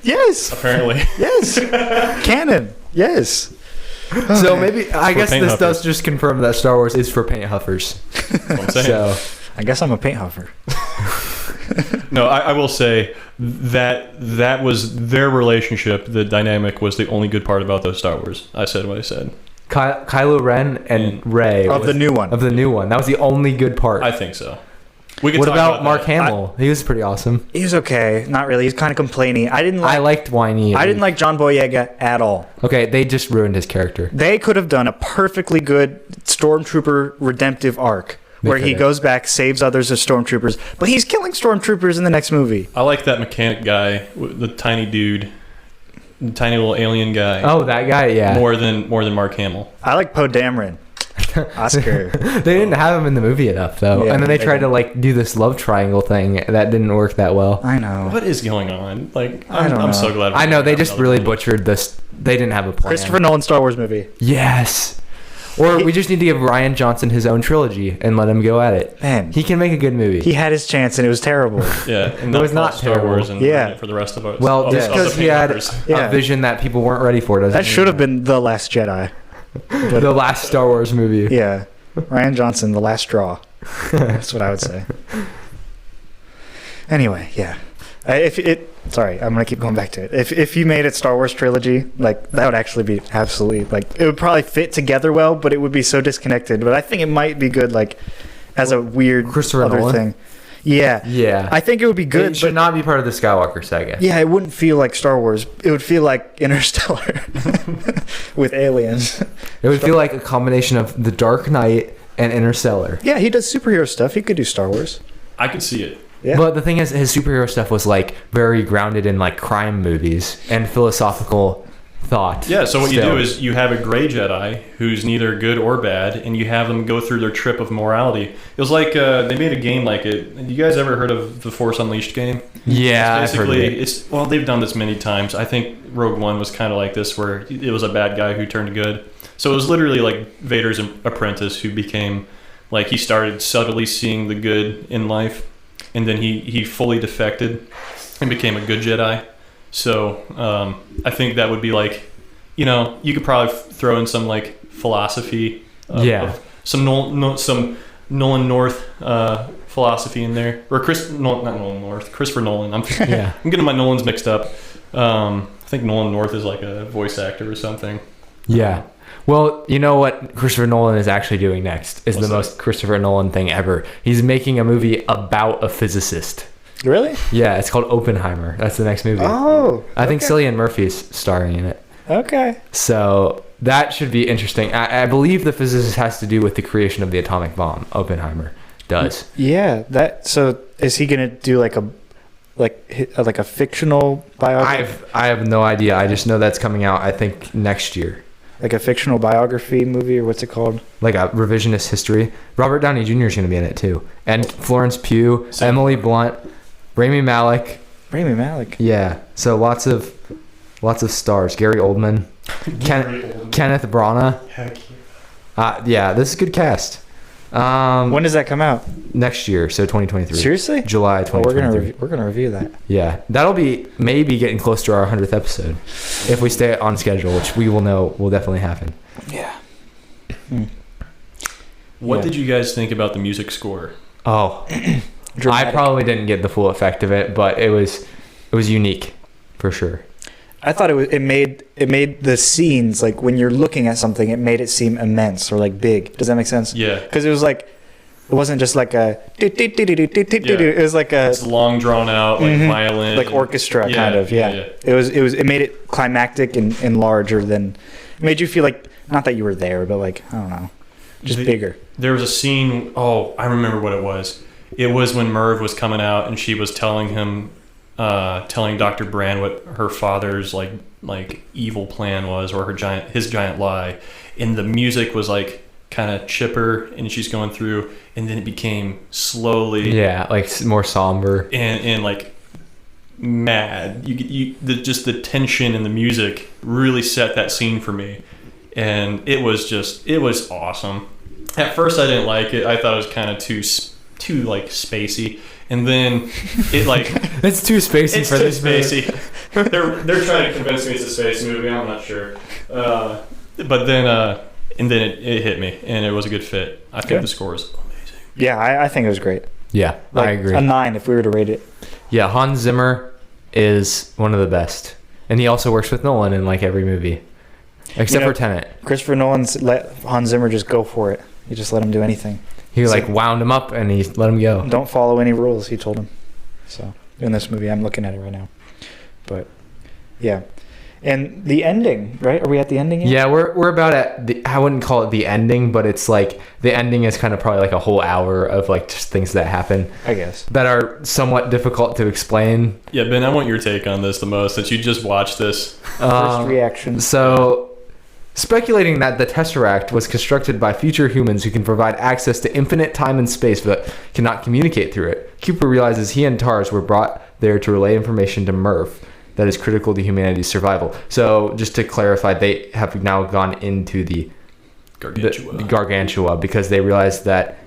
Yes. apparently. Yes. Canon. Yes. So maybe, I guess paint this huffers. does just confirm that Star Wars is for paint huffers. That's what I'm saying. So, I guess I'm a paint huffer. No, I will say that was their relationship. The dynamic was the only good part about those Star Wars. I said what I said. Kylo Ren and Rey. Of the new one. Of the new one. That was the only good part. I think so. We could What talk about Mark that. Hamill? He was pretty awesome. He was okay. Not really. He's kind of complaining. I I liked whiny. didn't like John Boyega at all. Okay, they just ruined his character. They could have done a perfectly good Stormtrooper redemptive arc They where he could've. goes back, saves others as Stormtroopers, but he's killing Stormtroopers in the next movie. I like that mechanic guy, the tiny dude, the tiny little alien guy. Oh, that guy, yeah. More than Mark Hamill. I like Poe Dameron. Oscar. They didn't have him in the movie enough, though. Yeah, and then they they tried to didn't. like do this love triangle thing that didn't work that well. I know. What is going on? Like, I don't know. I'm so glad. I know they have just another really movie. butchered this. They didn't have a plan. Christopher Nolan Star Wars movie. Yes. Or we just need to give Ryan Johnson his own trilogy and let him go at it. Man, He can make a good movie. he had his chance and it was terrible. Yeah, and It was call not it Star terrible. Wars and Yeah. ruin it for the rest of us. Well, just Yeah. because he had Yeah. a vision that people weren't ready for doesn't That should have mean been The Last Jedi. the last Star Wars movie. Yeah. Ryan Johnson, the last straw. That's what I would say. Anyway, yeah. Sorry, I'm gonna keep going back to it. If you made it Star Wars trilogy, like that would actually be absolutely like it would probably fit together well, but it would be so disconnected. But I think it might be good, like as a weird Christopher other Nolan? thing. Yeah, Yeah. I think it would be It good, should but not be part of the Skywalker saga. yeah, it wouldn't feel like Star Wars. It would feel like Interstellar with aliens. It would feel like a combination of The Dark Knight and Interstellar. Yeah, he does superhero stuff. He could do Star Wars. I could see it. Yeah. But the thing is, his superhero stuff was like very grounded in like crime movies and philosophical thought. Yeah, so what you still. do is you have a gray Jedi who's neither good or bad, and you have them go through their trip of morality. It was like they made a game like it. You guys ever heard of the Force Unleashed game? Yeah, It's I've heard of basically, it. well, they've done this many times. I think Rogue One was kind of like this, where it was a bad guy who turned good. So it was literally like Vader's apprentice who became, like, he started subtly seeing the good in life, and then he fully defected and became a good Jedi. So I think that would be like, you know, you could probably throw in some like philosophy, of some Nolan North philosophy in there, or not Nolan North, Christopher Nolan. I'm Yeah. I'm getting my Nolans mixed up. I think Nolan North is like a voice actor or something. Yeah. Well, you know what Christopher Nolan is actually doing next is What's the that? most Christopher Nolan thing ever. He's making a movie about a physicist. Really? Yeah, it's called Oppenheimer. That's the next movie. Oh, I think okay. Cillian Murphy's starring in it. Okay. So that should be interesting. I believe the physicist has to do with the creation of the atomic bomb. Oppenheimer does. Yeah. So is he gonna do like a fictional biography? I have no idea. I just know that's coming out, I think, next year. like a fictional biography movie, or what's it called? Like a revisionist history. Robert Downey Jr. is going to be in it too, and Florence Pugh, Emily Blunt, Rami Malek. Rami Malek. Yeah, so lots of stars. Gary Oldman, Kenneth Branagh. Heck Yeah, this is a good cast. When does that come out? Next year, so 2023. Seriously? July Oh, 2023. we're gonna review that. Yeah, that'll be maybe getting close to our 100th episode if we stay on schedule, which we will know will definitely happen. Yeah. What Yeah. did you guys think about the music score? Oh, I Dramatic. probably didn't get the full effect of it, but it was unique for sure. I thought it made the scenes, like when you're looking at something, it made it seem immense or like big. Does that make sense? Yeah. Because it was like, it wasn't just like a. It was like a It's long drawn out, like violin. like orchestra Yeah, kind of. Yeah. It made it climactic and larger than. It made you feel like, not that you were there, but like, I don't know, just bigger. There was a scene, oh, I remember what it was. It was when Merv was coming out and she was telling him, telling Dr. Brand what her father's like evil plan was, or his giant lie. And the music was like kind of chipper, and she's going through, and then it became slowly Yeah, like more somber. and like mad. Just the tension in the music really set that scene for me, and it was awesome. At first I didn't like it. I thought it was kind of too like spacey, and then it like It's too spacey it's for too this movie. spacey. They're trying to convince me it's a space movie. I'm not sure, but then and then it hit me, and it was a good fit. I think Good. the score is amazing. Yeah, I think it was great. Yeah, Like I agree. A 9 if we were to rate it. Yeah, Hans Zimmer is one of the best, and he also works with Nolan in like every movie, except for Tenet. Christopher Nolan's let Hans Zimmer just go for it. He just let him do anything. He So- like wound him up and he let him go. Don't follow any rules, he told him. So, in this movie, I'm looking at it right now. But, yeah. And the ending, right? Are we at the ending yet? Yeah, we're about at the, I wouldn't call it the ending, but it's like the ending is kind of probably like a whole hour of like just things that happen I guess. that are somewhat difficult to explain. Yeah, Ben, I want your take on this the most, since you just watched this. First reaction. So, speculating that the Tesseract was constructed by future humans who can provide access to infinite time and space but cannot communicate through it, Cooper realizes he and Tars were brought there to relay information to Murph that is critical to humanity's survival. So, just to clarify, they have now gone into the Gargantua because they realize that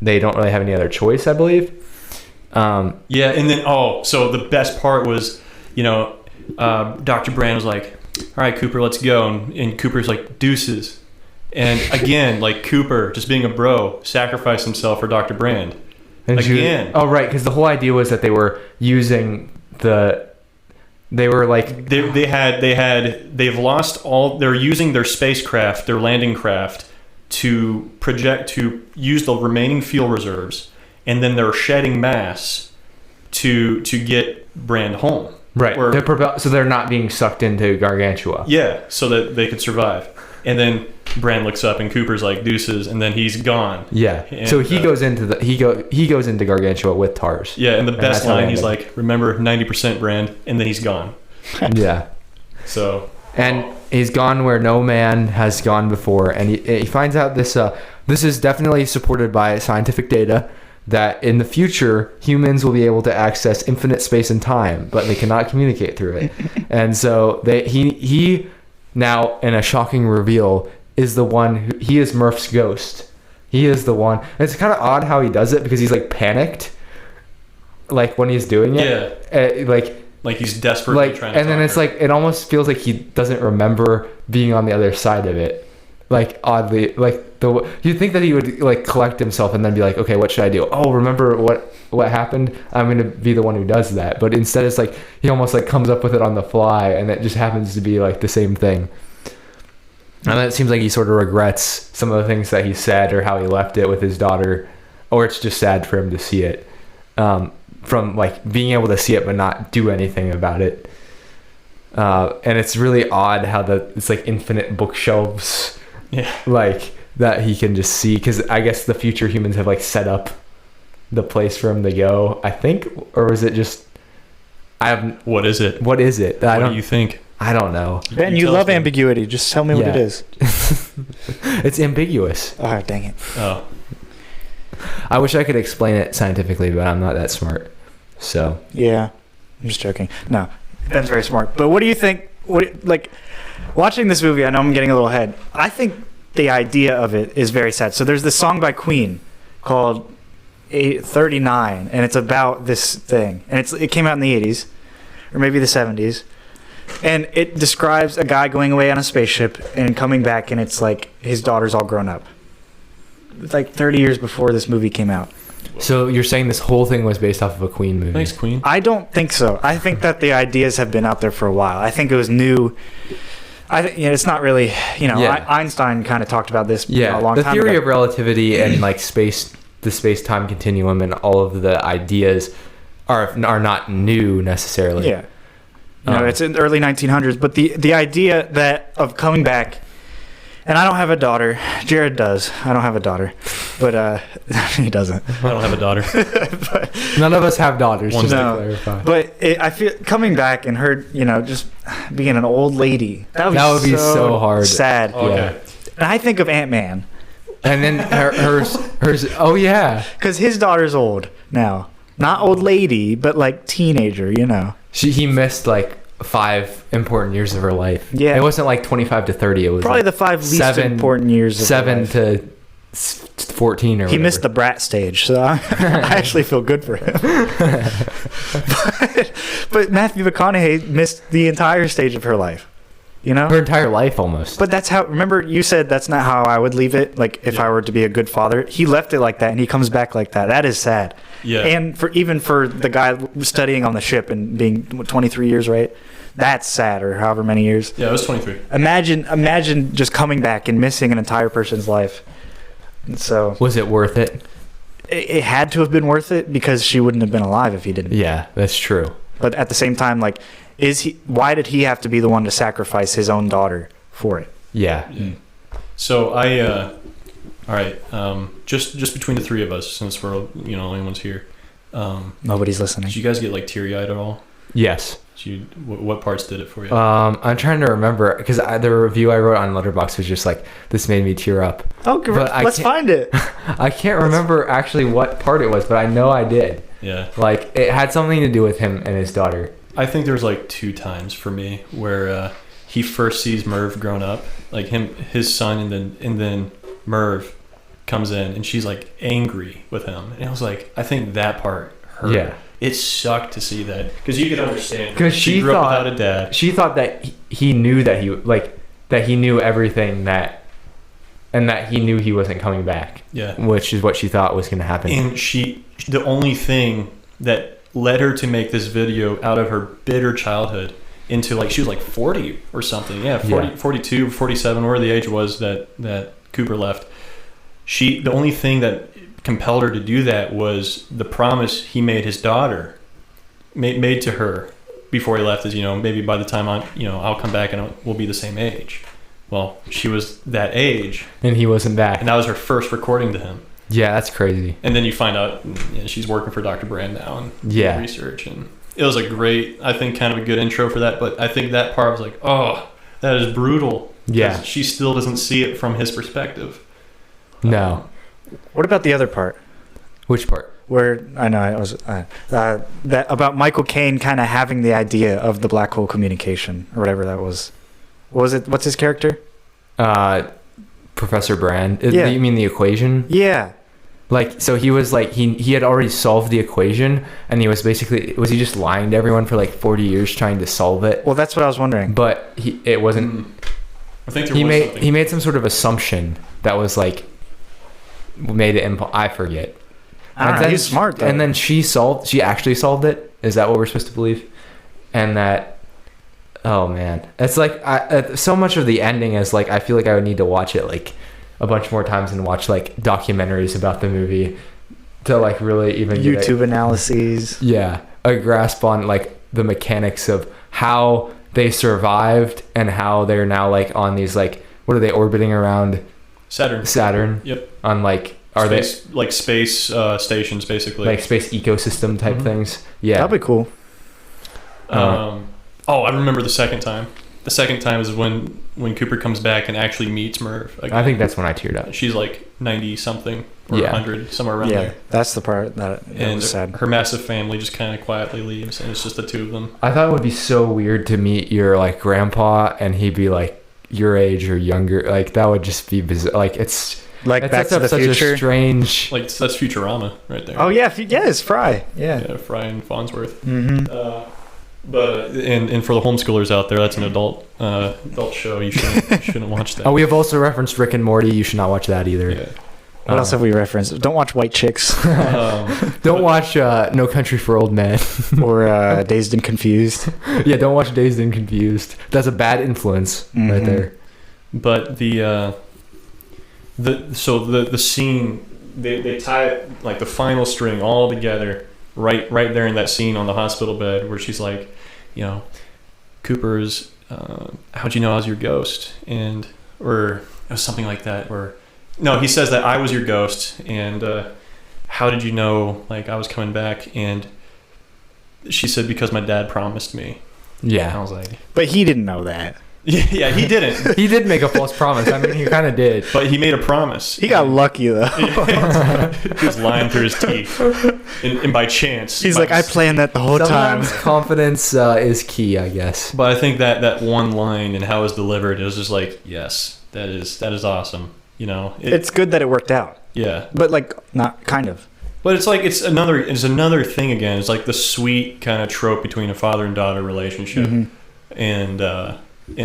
they don't really have any other choice, I believe. Yeah, and then so the best part was, Dr. Brand was like, "All right, Cooper, let's go," and Cooper's like, "Deuces," and again, like Cooper just being a bro, sacrificed himself for Dr. Brand. And Again. oh, right, because the whole idea was that they were using they've lost all. They're using their spacecraft, their landing craft, to use the remaining fuel reserves, and then they're shedding mass to get Brand home. Right. Or- So they're not being sucked into Gargantua. Yeah, so that they could survive. And then Brand looks up, and Cooper's like, "Deuces," and then he's gone. Yeah. And, So he goes into he goes into Gargantua with Tars. Yeah, and the best that's how line, they he's ended. like, "Remember 90% Brand," and then he's gone. Yeah. So And he's gone where no man has gone before, and he finds out this is definitely supported by scientific data that in the future humans will be able to access infinite space and time, but they cannot communicate through it. And so he now, in a shocking reveal, is the one he is Murph's ghost. He is the one. And it's kind of odd how he does it because he's like panicked, like when he's doing it. Yeah. Like he's desperately like, trying to and then talk it's her. like it almost feels like he doesn't remember being on the other side of it. Like oddly, like you'd think that he would like collect himself and then be like, okay, what should I do? Oh, remember what happened? I'm gonna be the one who does that. But instead, it's like he almost like comes up with it on the fly, and it just happens to be like the same thing. And then it seems like he sort of regrets some of the things that he said or how he left it with his daughter, or it's just sad for him to see it. From like being able to see it but not do anything about it. And it's really odd how it's like infinite bookshelves. Yeah. Like that he can just see, because I guess the future humans have like set up the place for him to go, I think, or is it just What is it? what is it? What do you think? I don't know. Ben, you tell love us, ambiguity. Just tell me what Yeah. it is. It's ambiguous. Oh, dang it. Oh, I wish I could explain it scientifically, but I'm not that smart. So Yeah. I'm just joking. No, Ben's very smart. But what do you think? Like, watching this movie, I know I'm getting a little ahead. I think the idea of it is very sad. So there's this song by Queen called 39, and it's about this thing. And it came out in the 80s, or maybe the 70s. And it describes a guy going away on a spaceship and coming back, and it's like his daughter's all grown up. It's like 30 years before this movie came out. So you're saying this whole thing was based off of a Queen movie? thanks, Queen. I don't think so. I think that the ideas have been out there for a while. I think it was new. It's not really, Yeah. Einstein kind of talked about this Yeah, a long the time theory ago. of relativity and like the space-time continuum and all of the ideas are not new necessarily. Yeah. It's in the early 1900s, but the idea of coming back, and I don't have a daughter. Jared does. I don't have a daughter, but he doesn't. I don't have a daughter. None of us have daughters. Just to No. clarify. But I feel coming back and her, just being an old lady. That would be so hard. Sad. Okay. And I think of Ant-Man And then hers. Oh yeah, because his daughter's old now. Not old lady, but like teenager. he missed like 5 important years of her life. Yeah. It wasn't like 25 to 30. It was Probably like the 5 least 7 important years of her 7 life. to 14 or He whatever. missed the brat stage, so I actually feel good for him. but Matthew McConaughey missed the entire stage of her life, her entire life almost. But that's how. Remember, you said that's not how I would leave it. Like if I were to be a good father, he left it like that, and he comes back like that. That is sad. Yeah. And even for the guy studying on the ship and being 23 years, right? That's sad, or however many years. Yeah, I was 23. Imagine just coming back and missing an entire person's life. And so Was it worth it? it had to have been worth it because she wouldn't have been alive if he didn't. Yeah, that's true. But at the same time, like, why did he have to be the one to sacrifice his own daughter for it? Yeah. So all right, just between the three of us, since we're only ones here, Nobody's listening. did you guys get like teary-eyed at all? Yes. What parts did it for you? I'm trying to remember because the review I wrote on Letterboxd was just like, this made me tear up. Oh, But I let's can't- find it. I can't remember actually what part it was, but I know I did. Yeah. Like it had something to do with him and his daughter. I think there was like 2 times for me where he first sees Merv grown up, like his son, and then Merv comes in and she's like angry with him, and I was like, I think that part hurt. Yeah. It sucked to see that because you could understand 'Cause she grew up without a dad. She thought that he knew that he knew everything and that he knew he wasn't coming back. Yeah. Which is what she thought was going to happen. And the only thing that led her to make this video out of her bitter childhood into like, she was like 40 or something. Yeah, 40, 42, 47, whatever the age was that Cooper left. The only thing that compelled her to do that was the promise he made his daughter, made to her before he left, is, maybe by the time I'll come back and we'll be the same age. Well, she was that age, and he wasn't back. and that was her first recording to him. Yeah, that's crazy. And then you find out she's working for Dr. Brand now and Yeah. research. And it was a great, I think, kind of a good intro for that. But I think that part was like, oh, that is brutal. Yeah. 'Cause she still doesn't see it from his perspective. No. What about the other part? Which part? Where I know it was that about Michael Caine kind of having the idea of the black hole communication or whatever that was. What was it? What's his character? Professor Brand. Yeah. You mean the equation? Yeah. Like, so he was like, he had already solved the equation, and he was he just lying to everyone for like 40 years trying to solve it? Well, that's what I was wondering. But it wasn't. I think there He was made something. he made some sort of assumption that was like made it. I forget. I don't know. He's smart though. And then she actually solved it. Is that what we're supposed to believe? And that, oh man, it's like so much of the ending is like, I feel like I would need to watch it like a bunch more times and watch like documentaries about the movie to like really even get YouTube analyses. a grasp on like the mechanics of how they survived and how they're now like on these like, what are they orbiting around Saturn? Yep. On like, space stations, basically. like space ecosystem type things? Yeah. That'd be cool. I remember the second time. the second time is when Cooper comes back and actually meets Merv again. I think that's when I teared up. She's like 90 something or Yeah. 100, somewhere around Yeah, there. that's the part that And was sad. her massive family just kind of quietly leaves, and it's just the two of them. I thought it would be so weird to meet your like grandpa and he'd be like your age or younger. Like that would just be bizarre. Like it's Like it Back sets to up the such Future. a strange. Like that's Futurama right there. Oh yeah, yes, Fry. Yeah. Yeah, Fry and Farnsworth. Mm-hmm. But and for the homeschoolers out there, that's an adult show. You shouldn't watch that. Oh, we have also referenced Rick and Morty. You should not watch that either. Yeah. What else have we referenced? Don't watch White Chicks Don't watch No Country for Old Men. or Dazed and Confused. Yeah, don't watch Dazed and Confused. That's a bad influence right Mhm. there. But the scene they tie it, like the final string all together right there in that scene on the hospital bed where she's like, you know, Cooper's how'd you know I was your ghost, and or it was something like that, or no, he says that I was your ghost, and how did you know like I was coming back, and she said because my dad promised me. And I Yeah. was like, But he didn't know that. yeah, he didn't. He did make a false promise. I mean, he kind of did. But he made a promise. He got lucky though. He was lying through his teeth, and by chance. He's like, I planned that the whole time. Sometimes confidence is key, I guess. But I think that one line and how it was delivered, it was just like, yes, that is awesome. You know, It's good that it worked out, yeah. but like not kind of. But it's like it's another thing again. It's like the sweet kind of trope between a father and daughter relationship, Mhm. and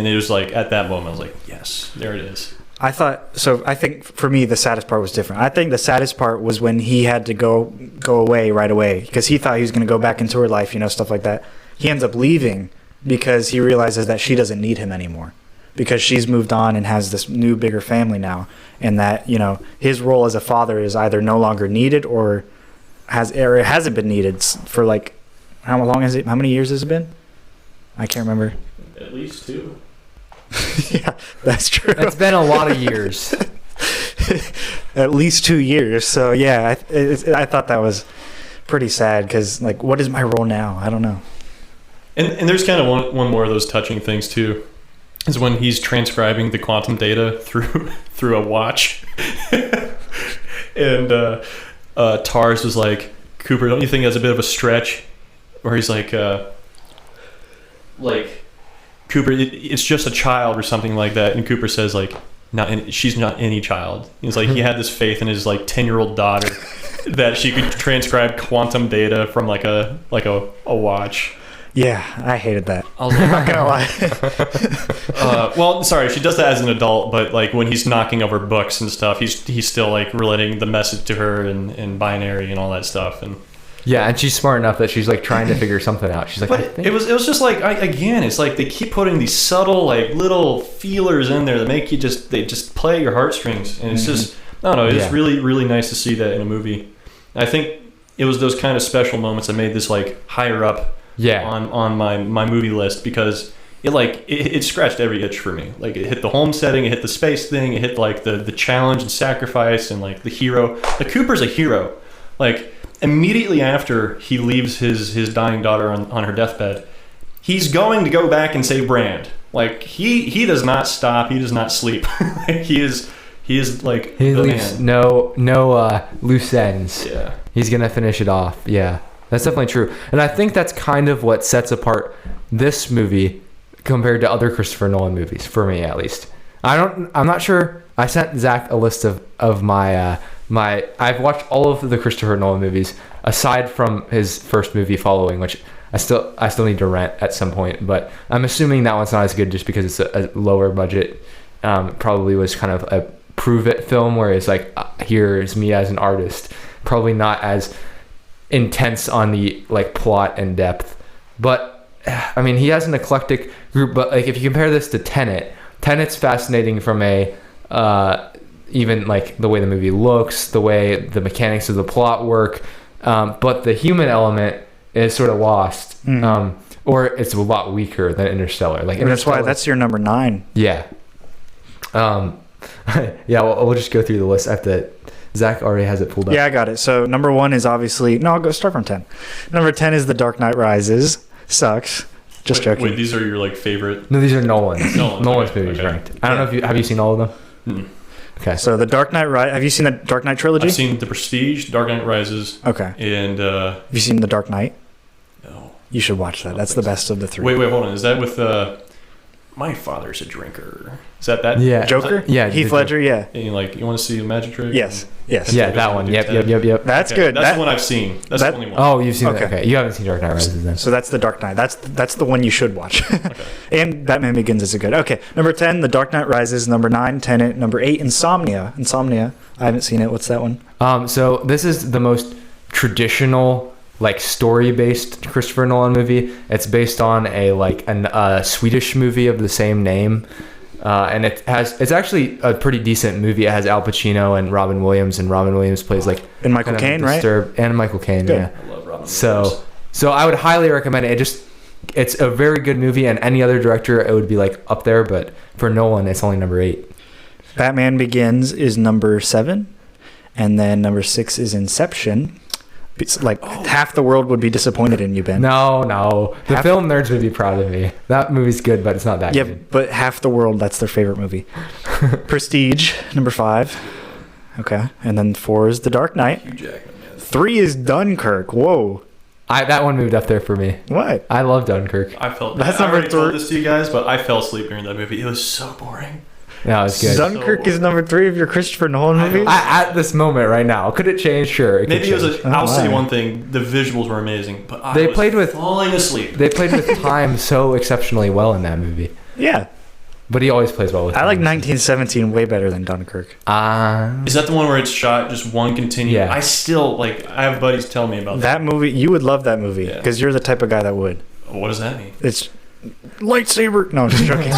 it was like at that moment I was like, yes, there it is. I think for me the saddest part was different. I think the saddest part was when he had to go away right away because he thought he was going to go back into her life, you know, stuff like that. He ends up leaving because he realizes that she doesn't need him anymore because she's moved on and has this new bigger family now, and that, you know, his role as a father is either no longer needed or it hasn't been needed for like how many years has it been? I can't remember. At least two. Yeah, that's true. It's been a lot of years. At least 2 years. So yeah, I thought that was pretty sad because like, what is my role now? I don't know. And there's kind of one more of those touching things too, is when he's transcribing the quantum data through a watch, and Tars was like, Cooper, don't you think that's a bit of a stretch? Where he's like Cooper, it's just a child or something like that, and Cooper says like, she's not any child. He's like, he had this faith in his like 10-year-old daughter that she could transcribe quantum data from like a watch. Yeah, I hated that. I was like, Not gonna lie. well, sorry, she does that as an adult, but like when he's knocking over books and stuff, he's still like relaying the message to her in binary and all that stuff. And Yeah, and she's smart enough that she's like trying to figure something out. She's like, I but think it was just like again, it's like they keep putting these subtle like little feelers in there that make you just play your heartstrings, and it's just I don't know, it's Yeah. really really nice to see that in a movie. I think it was those kind of special moments that made this like higher up on my movie list because it scratched every itch for me. Like it hit the home setting, it hit the space thing, it hit like the challenge and sacrifice and like the hero. Like Cooper's a hero. Like immediately after he leaves his dying daughter on her deathbed, he's going to go back and save Brand. Like he does not stop, he does not sleep. he is like he the leaves man. no loose ends. Yeah. He's gonna finish it off. Yeah, that's definitely true, and I think that's kind of what sets apart this movie compared to other Christopher Nolan movies, for me at least. I'm not sure. I sent Zach a list of my I've watched all of the Christopher Nolan movies aside from his first movie, Following, which I still need to rent at some point. But I'm assuming that one's not as good just because it's a lower budget. Probably was kind of a prove it film where it's like here's me as an artist. Probably not as intense on the like plot and depth, but I mean he has an eclectic group. But like if you compare this to Tenet's fascinating from a even like the way the movie looks, the way the mechanics of the plot work, but the human element is sort of lost, or it's a lot weaker than Interstellar. Like And that's why that's your number 9. Yeah. Yeah, we'll just go through the list. I have to. Zach already has it pulled up. Yeah, I got it. So number 1 is obviously I'll go start from 10. Number 10 is The Dark Knight Rises. Sucks. Just joking. Wait, these are your like favorite? No, these are Nolan's. Nolan's, okay, movies okay. ranked. I don't know if you have you seen all of them. Mm. Okay. So the Dark Knight Have you seen the Dark Knight trilogy? I've seen The Prestige, Dark Knight Rises, Okay. and Have you seen the Dark Knight? no. You should watch that. That's the best of the three. Wait, hold on. Is that with My Father's a Drinker? Is that? Yeah. Joker? Yeah, Heath the Ledger. Yeah. And you want to see a magic trick? Yes. Yes. Yeah, that one. Yep. That's Okay, good. That's That- the one I've seen. That's that- the only one. Oh, you've seen Okay. it. Okay. You haven't seen Dark Knight Rises then. So that's the Dark Knight. That's the one you should watch. And Batman Begins is a good. Okay, number 10, The Dark Knight Rises. Number 9, Tenet. Number 8, Insomnia. I haven't seen it. What's that one? So this is the most traditional, like, story-based Christopher Nolan movie. It's based on a Swedish movie of the same name, and it's actually a pretty decent movie. It has Al Pacino and Robin Williams, and Robin Williams plays like And Michael kind of Caine, right? disturbed, and Michael Caine, Good. yeah. I love Robin Williams. So I would highly recommend it. It's a very good movie, and any other director it would be like up there, but for Nolan it's only number 8. Batman Begins is number 7, and then number 6 is Inception. It's like half the world would be disappointed in you, Ben. No, the film nerds would be proud of me. That movie's good, but it's not that Yeah, good. but half the world, that's their favorite movie. Prestige, number 5. Okay, and then 4 is The Dark Knight. Hugh Jackman, man. 3 is Dunkirk. Whoa. That one moved up there for me. What? I love Dunkirk. I felt That's I number already told 3. this to you guys, but I fell asleep during that movie. It was so boring. No, it's good. Dunkirk is number 3 of your Christopher Nolan I movies? At this moment right now, could it change? Sure. Maybe it was change. I'll say my. one thing: the visuals were amazing, but I They was played with- falling asleep. They played with time so exceptionally well in that movie. Yeah. But he always plays well with I time. like 1917 way better than Dunkirk. Is that the one where it's shot just one continuous? Yeah. I still I have buddies tell me about that. That movie, you would love that movie Yeah. because you're the type of guy that would. What does that mean? It's lightsaber. No, I'm just joking.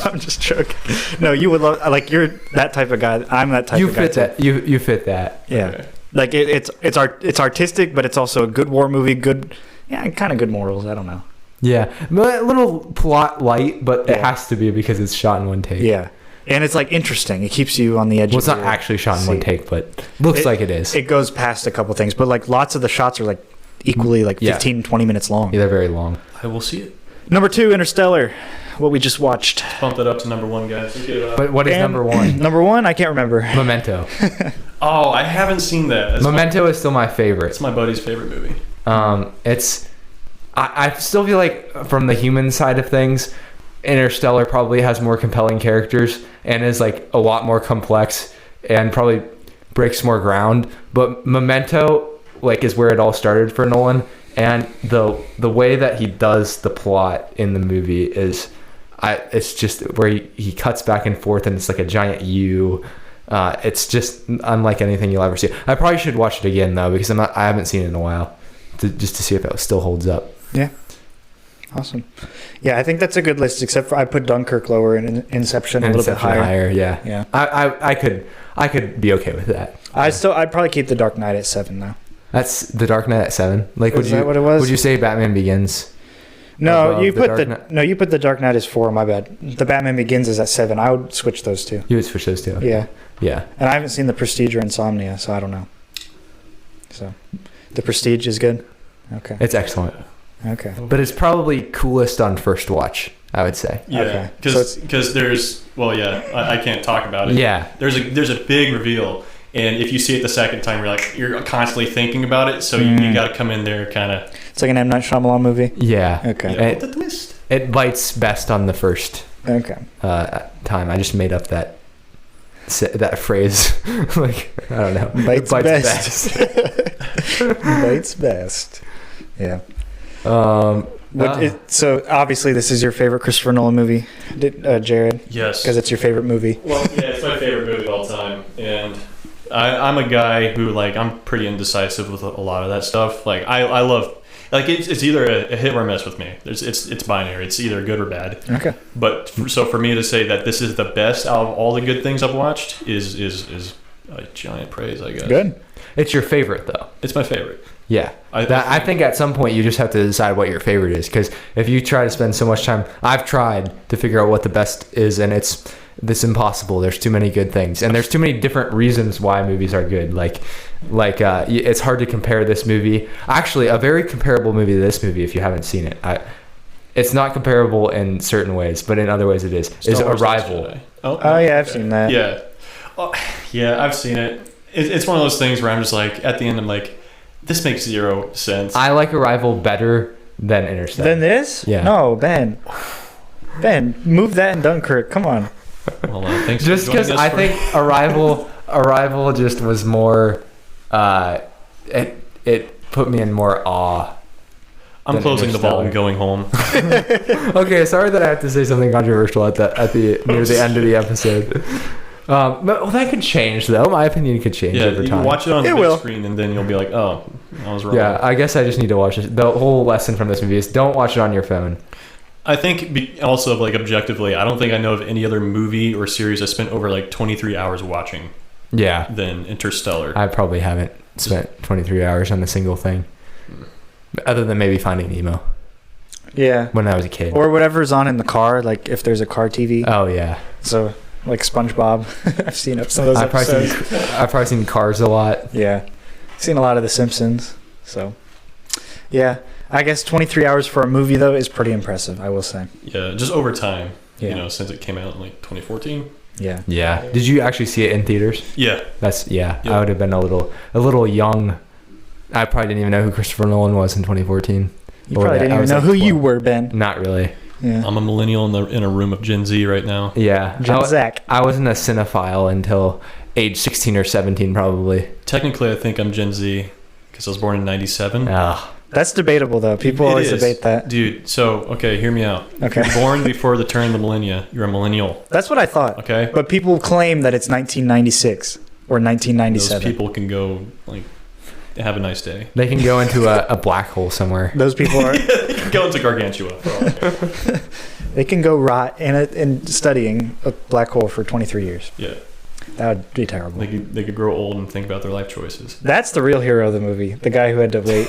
I'm just joking. No, you would love. Like you're that type of guy. I'm that type You of guy. fit that. You fit that. Yeah. Okay. Like it's artistic, but it's also a good war movie. Good, yeah, kind of good morals. I don't know. Yeah, a little plot light, but it Yeah. has to be because it's shot in one take. Yeah, and it's like interesting. It keeps you on the edge. Well, it's of not your actually shot in one seat. take, but looks like it is. It goes past a couple things, but like lots of the shots are like equally like Yeah. 15, 20 minutes long. Yeah, they're very long. I will see it. Number 2, Interstellar, what we just watched. Bump that up to number 1, guys. Let's get it up. But what is And number 1? Number 1, I can't remember. Memento. Oh, I haven't seen that. That's Memento is still my favorite. It's my buddy's favorite movie. I still feel like from the human side of things, Interstellar probably has more compelling characters and is like a lot more complex and probably breaks more ground. But Memento is where it all started for Nolan, and the way that he does the plot in the movie is, it's just where he cuts back and forth and it's like a giant U. It's just unlike anything you'll ever see. I probably should watch it again though because I haven't seen it in a while, just to see if it still holds up. Yeah. Awesome. Yeah, I think that's a good list, except for I put Dunkirk lower and Inception a little bit higher. Yeah. Yeah. I could be okay with that. I'd probably keep The Dark Knight at 7 though. That's The Dark Knight at 7. Is that what it was? Would you say Batman Begins? No, above you The put Dark the Knight? no, you put The Dark Knight as 4. My bad. The Batman Begins is at 7. I would switch those two. You would switch those two. Yeah, Yeah. and I haven't seen The Prestige or Insomnia, so I don't know. So, The Prestige is good. Okay. It's excellent. Okay. But it's probably coolest on first watch, I would say. Yeah, Okay. So because there's I can't talk about it. Yeah. There's a big reveal, and if you see it the second time, you're constantly thinking about it. So you got to come in there kind of. It's like an M. Night Shyamalan movie. Yeah. Okay. The twist. It bites best on the first Okay. time. I just made up that phrase. I don't know. Bites It best. Bites best. Yeah. So obviously this is your favorite Christopher Nolan movie, Jared, Yes. because it's your favorite movie. Well, yeah, it's my favorite movie of all time, and I'm a guy who I'm pretty indecisive with a lot of that stuff. I love it's either a hit or a miss with me. It's binary. It's either good or bad. Okay. But so for me to say that this is the best out of all the good things I've watched is a giant praise, I guess. Good. It's your favorite, though. It's my favorite. Yeah. I I think at some point you just have to decide what your favorite is, because if you try to spend so much time, I've tried to figure out what the best is, and it's impossible. There's too many good things, and there's too many different reasons why movies are good. It's hard to compare this movie. Actually, a very comparable movie to this movie, if you haven't seen it, It's not comparable in certain ways, but in other ways it is. Is Star Wars Last Arrival. Jedi. Oh yeah, I've seen that. Yeah. Oh, yeah, I've seen it. It's one of those things where I'm just like, at the end, I'm like, this makes zero sense. I like Arrival better than Interstellar. Then this? Yeah. No, Ben. Ben, move that in Dunkirk. Come on. Well, thanks Just for joining because us I for- think Arrival just was more, it put me in more awe. I'm than closing the vault and Interstellar. going home. Okay, sorry that I have to say something controversial at the near the end of the episode. But, well, that could change though. My opinion could change Yeah, over you time. watch it on the It big will. screen, and then you'll be like, oh, I was wrong. Yeah, I guess I just need to watch it. The whole lesson from this movie is don't watch it on your phone. I think also, like, objectively, I don't think I know of any other movie or series I spent over, like, 23 hours watching Yeah, than Interstellar. I probably haven't spent 23 hours on a single thing, other than maybe Finding Nemo Yeah. when I was a kid. Or whatever's on in the car, like if there's a car TV. Oh yeah, So, like SpongeBob. I've seen some of those I've probably episodes. I've probably seen Cars a lot. Yeah. Seen a lot of The Simpsons. So, yeah. I guess 23 hours for a movie, though, is pretty impressive, I will say. Yeah, just over time, Yeah. since it came out in, like, 2014. Yeah. Yeah. Did you actually see it in theaters? Yeah. That's yeah. Yeah. I would have been a little young. I probably didn't even know who Christopher Nolan was in 2014. You Or probably that- didn't I even was know like who you 12. were, Ben. Not really. Yeah. I'm a millennial in a room of Gen Z right now. Yeah. Gen Zach. I wasn't a cinephile until age 16 or 17 probably. Technically, I think I'm Gen Z because I was born in 97. Ah. That's debatable, though. People It always is. debate that. Dude, so, okay, hear me out. Okay. If you're born before the turn of the millennia, you're a millennial, That's what I thought. okay? But people claim that it's 1996 or Those 1997. people can go, like, have a nice day. They can go into a black hole somewhere. Those people are. They can go into Gargantua. For all I know. They can go rot in studying a black hole for 23 years. Yeah, That would be terrible. they could grow old and think about their life choices. That's the real hero of the movie. The guy who had to wait.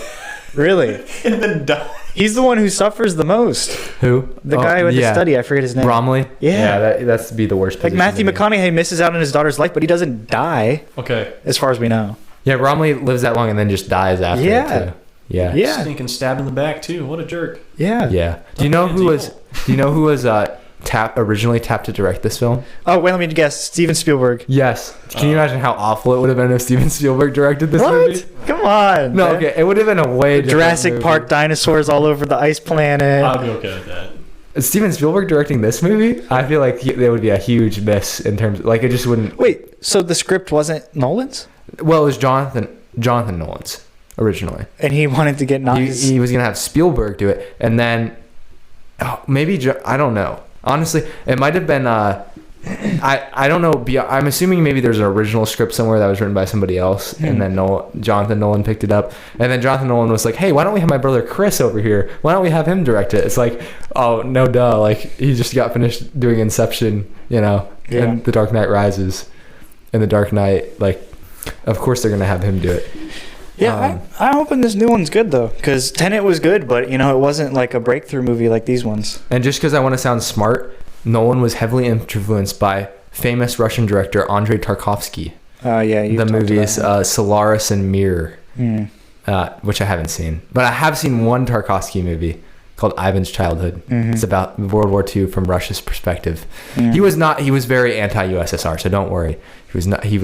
Really? And then die. He's the one who suffers the most. Who? The guy who had to study. I forget his name. Bromley? Yeah. That's be the worst Like position Matthew to be in. McConaughey misses out on his daughter's life, but he doesn't die, Okay. as far as we know. Yeah, Bromley lives that long and then just dies after Yeah. it too. Yeah. Yeah. Stinking stabbed in the back, too. What a jerk. Yeah. Yeah. Do you know man's who was evil. originally tapped to direct this film? Oh, wait, let me guess. Steven Spielberg. Yes. Can you imagine how awful it would have been if Steven Spielberg directed this movie? Come on. No, man. okay. It would have been a way different Jurassic movie. Park dinosaurs all over the ice planet. I'll be okay with that. Steven Spielberg directing this movie? I feel like there would be a huge miss in terms like it just wouldn't. Wait, so the script wasn't Nolan's? Well, it was Jonathan Nolan's originally. And he wanted to get He was gonna have Spielberg do it, and then I don't know. Honestly, it might have been. I don't know. I'm assuming maybe there's an original script somewhere that was written by somebody else, and then Jonathan Nolan picked it up, and then Jonathan Nolan was like, "Hey, why don't we have my brother Chris over here? Why don't we have him direct it?" It's like, oh no, duh! Like he just got finished doing Inception, and The Dark Knight Rises, and The Dark Knight. Like, of course they're gonna have him do it. Yeah, I'm hoping this new one's good, though, because Tenet was good, but, it wasn't like a breakthrough movie like these ones. And just because I want to sound smart, Nolan was heavily influenced by famous Russian director Andrei Tarkovsky. Oh, yeah. The movies Solaris and Mirror, which I haven't seen. But I have seen one Tarkovsky movie called Ivan's Childhood. It's about World War II from Russia's perspective. He was very anti-USSR, so don't worry. He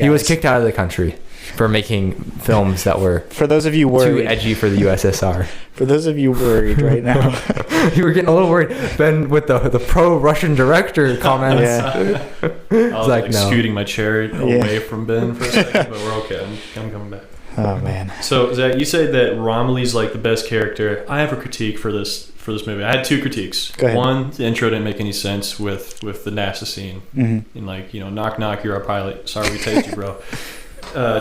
was kicked out of the country for making films that were For those of you too worried, edgy for the USSR. for those of you worried right now. You were getting a little worried, Ben, with the pro-Russian director comments. Yeah. I was like, like no. scooting my chair away from Ben for a second, but we're okay. I'm coming back. Oh, man. So, Zach, you said that Romilly's like the best character. I have a critique for this movie. I had two critiques. Go ahead. One, the intro didn't make any sense with the NASA scene. And like, knock knock, you're our pilot. Sorry we tased you, bro.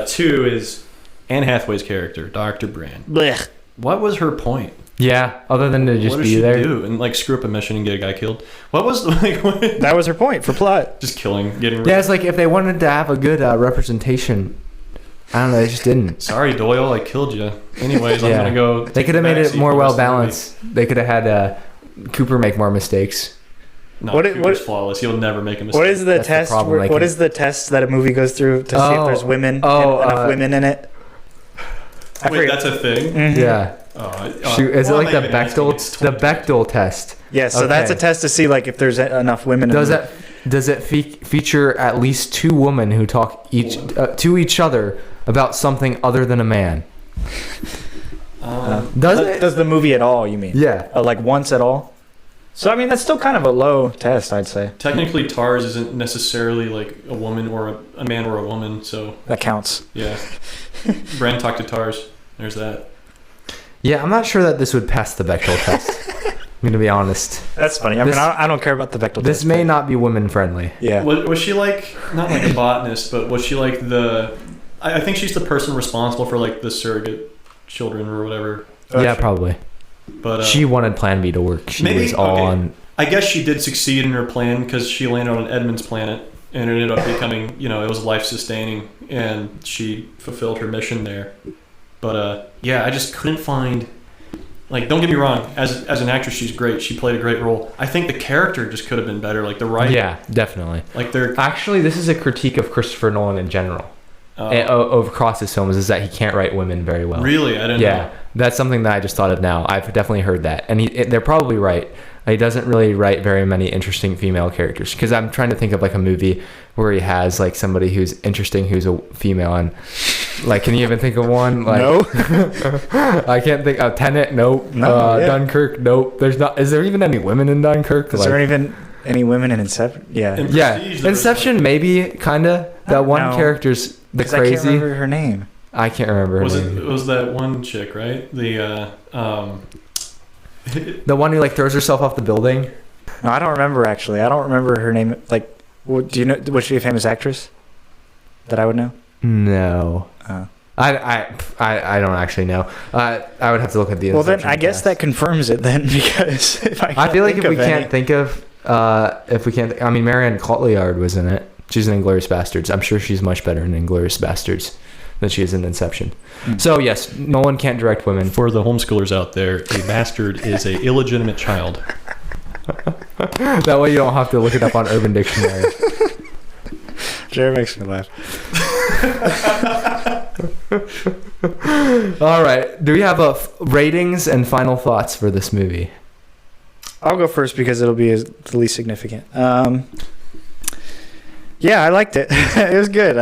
Two is Anne Hathaway's character, Dr. Brand. Blech. What was her point? Yeah, other than to just what did be she there. do and like screw up a mission and get a guy killed? What was like what, That was her point for plot. just getting rid Yeah, it's like if they wanted to have a good representation, I don't know, they just didn't. Sorry, Doyle, I killed you. Anyways, I'm Yeah. gonna go. They take could have the made it backseat more for the well rest of the movie. balanced. They could have had Cooper make more mistakes. No, What- Cooper's what- flawless. He'll never make a mistake. What is the That's the test? problem, like- What is the test that a movie goes through to see if Oh, there's enough women in it? I Wait, forget. that's a thing. Mhm. Yeah, Shoot, is it Well, like the they've been asking, it's Bechdel test? Yeah, so that's a Okay. test to see like if there's enough women. Does in it feature at least two women who talk to each other about something other than a man? Does it? Does the movie at all? You mean? Yeah. Like once at all? So I mean that's still kind of a low test, I'd say. Technically, TARS isn't necessarily like a woman or a man or a woman, so That counts. yeah. Bren talked to TARS. There's that. Yeah, I'm not sure that this would pass the Bechdel test. I'm gonna be honest. That's funny. I This- mean, I don't care about the Bechdel This test. may not be women friendly. Yeah. Was she like not like a botanist, but was she like the? I think she's the person responsible for like the surrogate children or whatever. Yeah, probably. But She wanted Plan B to work. She maybe- was all okay. on. I guess she did succeed in her plan because she landed on Edmund's planet and it ended up becoming, it was life sustaining and she fulfilled her mission there. But yeah, I just couldn't find. Like, don't get me wrong. As an actress, she's great. She played a great role. I think the character just could have been better. Like the writing. Yeah, definitely. Like they're. Actually, this is a critique of Christopher Nolan in general. Across his films is that he can't write women very well. Really, I didn't know. Yeah, that's something that I just thought of now. I've definitely heard that, and they're probably right. He doesn't really write very many interesting female characters. Because I'm trying to think of like a movie where he has like somebody who's interesting who's a female, and like, can you even think of one? Like, No. I can't think of Tenet. Nope. No, yeah. Dunkirk. Nope. There's not. Is there even any women in Dunkirk? Is there even any women in Inception? Yeah. In Yeah, Prestige, there was, Inception maybe kinda. That one No. character's the 'Cause I can't crazy. remember her name. I can't remember her Was name. it was that one chick, right? The one who like throws herself off the building. No, I don't remember actually. I don't remember her name. Like, do you know? Was she a famous actress that I would know? No. Oh. I don't actually know. I would have to look at the. Well, then Inception I guess cast. that confirms it then, because if I feel like if we can't think. think of, I mean, Marianne Cotillard was in it. She's in Inglourious Bastards. I'm sure she's much better in Inglourious Bastards than she is in Inception. So yes, Nolan can't direct women. For the homeschoolers out there, a bastard is a illegitimate child. That way you don't have to look it up on Urban Dictionary. Jared makes me laugh. All right. Do we have ratings and final thoughts for this movie? I'll go first because it'll be the least significant. Yeah, I liked it. It was good.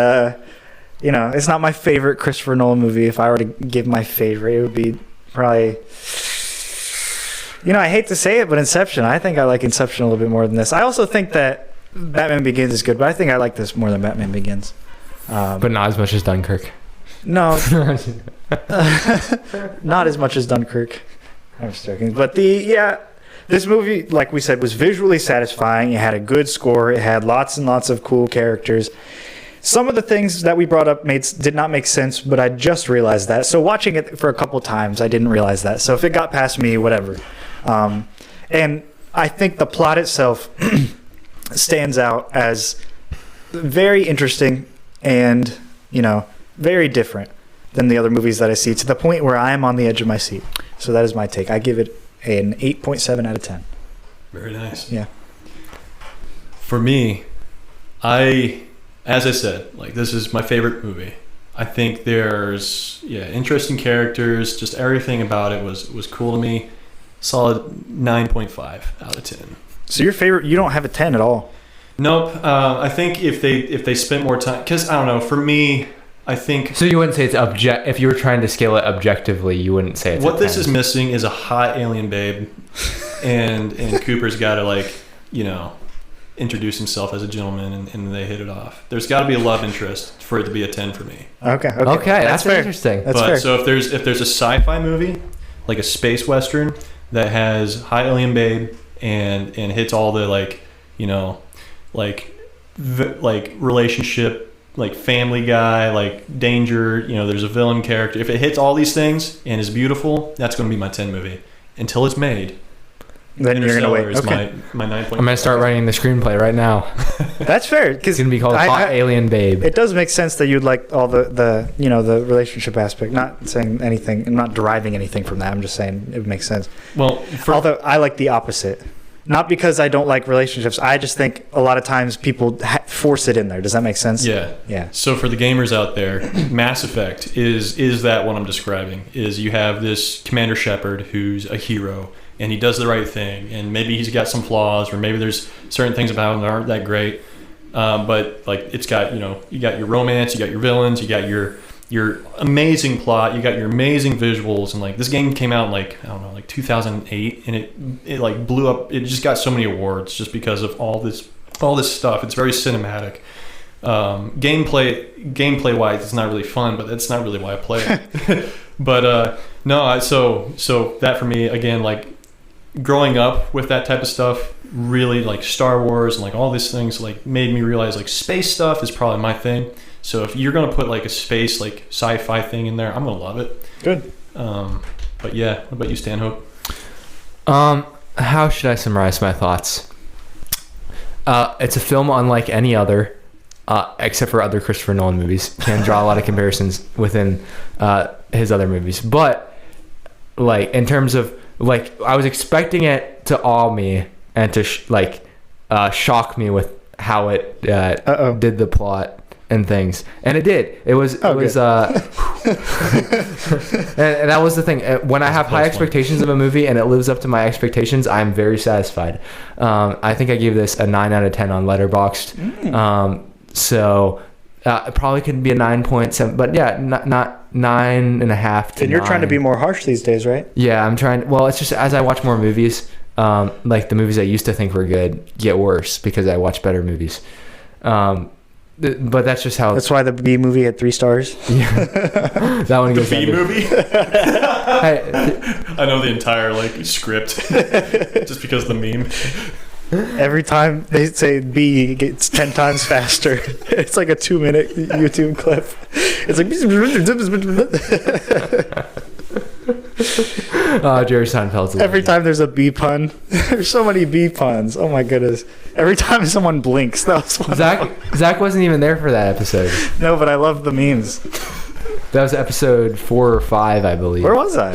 It's not my favorite Christopher Nolan movie. If I were to give my favorite, it would be probably. I hate to say it, but Inception. I think I like Inception a little bit more than this. I also think that Batman Begins is good, but I think I like this more than Batman Begins. But not as much as Dunkirk. No, not as much as Dunkirk. I'm just joking. But this movie, like we said, was visually satisfying. It had a good score. It had lots and lots of cool characters. Some of the things that we brought up did not make sense, but I just realized that. So watching it for a couple times, I didn't realize that. So if it got past me, whatever. And I think the plot itself stands out as very interesting and, very different than the other movies that I see, to the point where I am on the edge of my seat. So that is my take. I give it an 8.7 out of 10. Very nice. Yeah. For me, as I said, like, this is my favorite movie. I think there's interesting characters. Just everything about it was cool to me. Solid 9.5 out of 10. So your favorite, you don't have a 10 at all. Nope. I think if they spent more time, because I don't know. For me, I think So you wouldn't say it's if you were trying to scale it objectively, you wouldn't say it's what a this 10. is missing is a hot alien babe, and Cooper's got to introduce himself as a gentleman, and they hit it off. There's got to be a love interest for it to be a 10 for me. Okay. Okay, that's fair. interesting. That's but fair. so if there's a sci-fi movie, like a space western that has hot alien babe and hits all the relationship, like Family Guy, like danger, there's a villain character. If it hits all these things and is beautiful, that's going to be my 10 movie. Until it's made, Then you're going to Interstellar wait. is Okay. my 9.5. I'm gonna start writing the screenplay right now. That's fair. It's gonna be called Hot Alien Babe. It does make sense that you'd like all the relationship aspect. Not saying anything, I'm not deriving anything from that. I'm just saying it makes sense. Well, Although I like the opposite. Not because I don't like relationships. I just think a lot of times people force it in there. Does that make sense? Yeah. Yeah. So for the gamers out there, Mass Effect is that what I'm describing? Is you have this Commander Shepard who's a hero and he does the right thing, and maybe he's got some flaws, or maybe there's certain things about him that aren't that great. But like it's got, you got your romance, you got your villains, you got your amazing plot, you got your amazing visuals, and like this game came out in like 2008, and it like blew up. It just got so many awards just because of all this stuff. It's very cinematic. Gameplay wise, it's not really fun, but that's not really why I play it. But so that for me again, like growing up with that type of stuff, really like Star Wars and like all these things like made me realize like space stuff is probably my thing. So if you're gonna put like a space like sci-fi thing in there, I'm gonna love it. Good. But yeah, what about you, Stanhope? How should I summarize my thoughts? It's a film unlike any other, except for other Christopher Nolan movies. Can draw a lot of comparisons within his other movies, but like in terms of like I was expecting it to awe me and to shock me with how it did the plot and things, and it did. It was and that was the thing. When I have high expectations of a movie and it lives up to my expectations, I'm very satisfied. I think I gave this a 9 out of 10 on Letterboxd. So it probably could be a 9.7, but yeah, not 9.5 to. And you're 9. trying to be more harsh these days, right? Yeah, I'm trying. Well, it's just as I watch more movies, like the movies I used to think were good get worse because I watch better movies. But that's just how. That's why the B movie had 3 stars. Yeah, that one The goes. B movie. Hey, I know the entire like script just because of the meme. Every time they say B, it gets 10 times faster. It's like a 2-minute YouTube clip. It's like. Jerry Seinfeld's. Every time there's a B pun, there's so many B puns. Oh my goodness! Every time someone blinks, that was one. Zach wasn't even there for that episode. No, but I love the memes. That was episode 4 or 5, I believe. Where was I?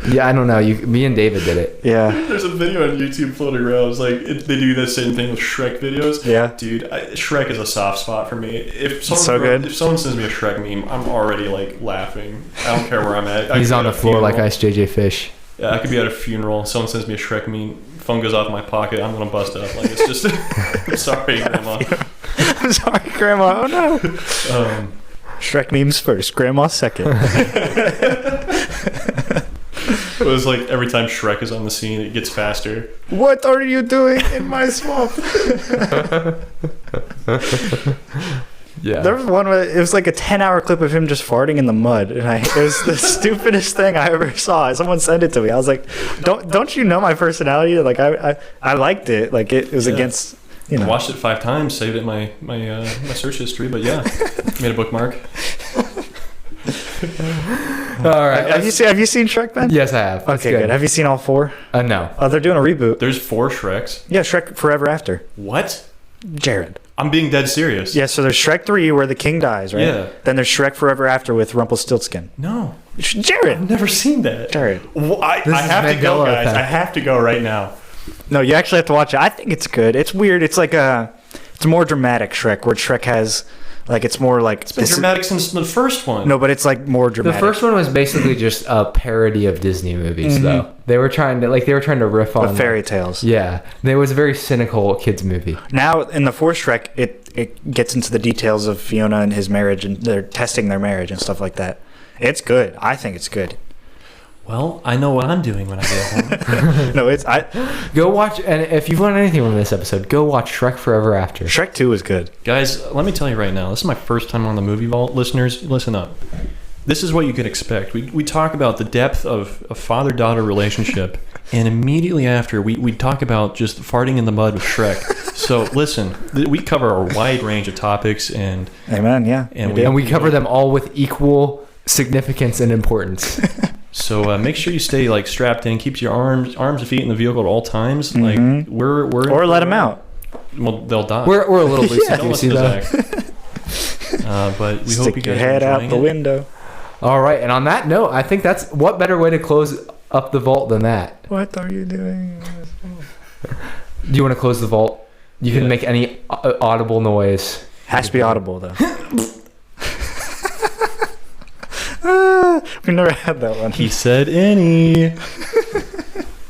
Yeah, I don't know. Me and David did it. Yeah. There's a video on YouTube floating around. It's like they do the same thing with Shrek videos. Yeah. Dude, Shrek is a soft spot for me. If good. someone sends me a Shrek meme, I'm already like laughing. I don't care where I'm at. He's on the floor like Ice JJ Fish. Yeah, I could be at a funeral. Someone sends me a Shrek meme. Phone goes off my pocket. I'm gonna bust up. Like it's just. I'm sorry, Grandma. I'm sorry, Grandma. Oh no. Shrek memes first, Grandma second. It was like every time Shrek is on the scene, it gets faster. What are you doing in my swamp? Yeah. There was one where it was like a 10-hour clip of him just farting in the mud, and it was the stupidest thing I ever saw. Someone sent it to me. I was like, "Don't you know my personality? Like I liked it. Like it was against." I watched it 5 times, saved it in my search history, but yeah, made a bookmark. All right. Have you seen Shrek, Ben? Yes, I have. That's Okay, good. Have you seen all 4? No. Oh, they're doing a reboot. There's 4 Shreks. Yeah, Shrek Forever After. What? Jared. I'm being dead serious. Yeah, so there's Shrek 3 where the king dies, right? Yeah. Then there's Shrek Forever After with Rumpelstiltskin. No. Jared. I've never seen that. Jared. Well, I This is have to go, Mandela guys. effect. I have to go right now. No, you actually have to watch it. I think it's good. It's weird. It's like it's more dramatic Shrek, where Shrek has, like, it's more like... It's been dramatic since the first one. No, but it's like more The dramatic. first one was basically just a parody of Disney movies, though. They were trying to riff on The fairy tales. Yeah, it was a very cynical kids movie. Now, in the fourth Shrek, it gets into the details of Fiona and his marriage, and they're testing their marriage and stuff like that. It's good. I think it's good. Well, I know what I'm doing when I get home. No, Go watch, and if you've learned anything from this episode, go watch Shrek Forever After. Shrek 2 is good. Guys, let me tell you right now, this is my first time on the Movie Vault. Listeners, listen up. This is what you could expect. We talk about the depth of a father-daughter relationship, and immediately after, we talk about just farting in the mud with Shrek. So listen, we cover a wide range of topics, and Amen, yeah. And we cover them all with equal significance and importance. So make sure you stay like strapped in, keep your arms and feet in the vehicle at all times. Like we're or let them out. Well, they'll die. We're a little loose. Yeah. If you see that. But we hope Stick you your guys head are out enjoying the it. window. All right, and on that note, I think that's what better way to close up the vault than that. What are you doing? Do you want to close the vault? You can Yeah. make any audible noise. Has to be audible though. We never had that one. He said any.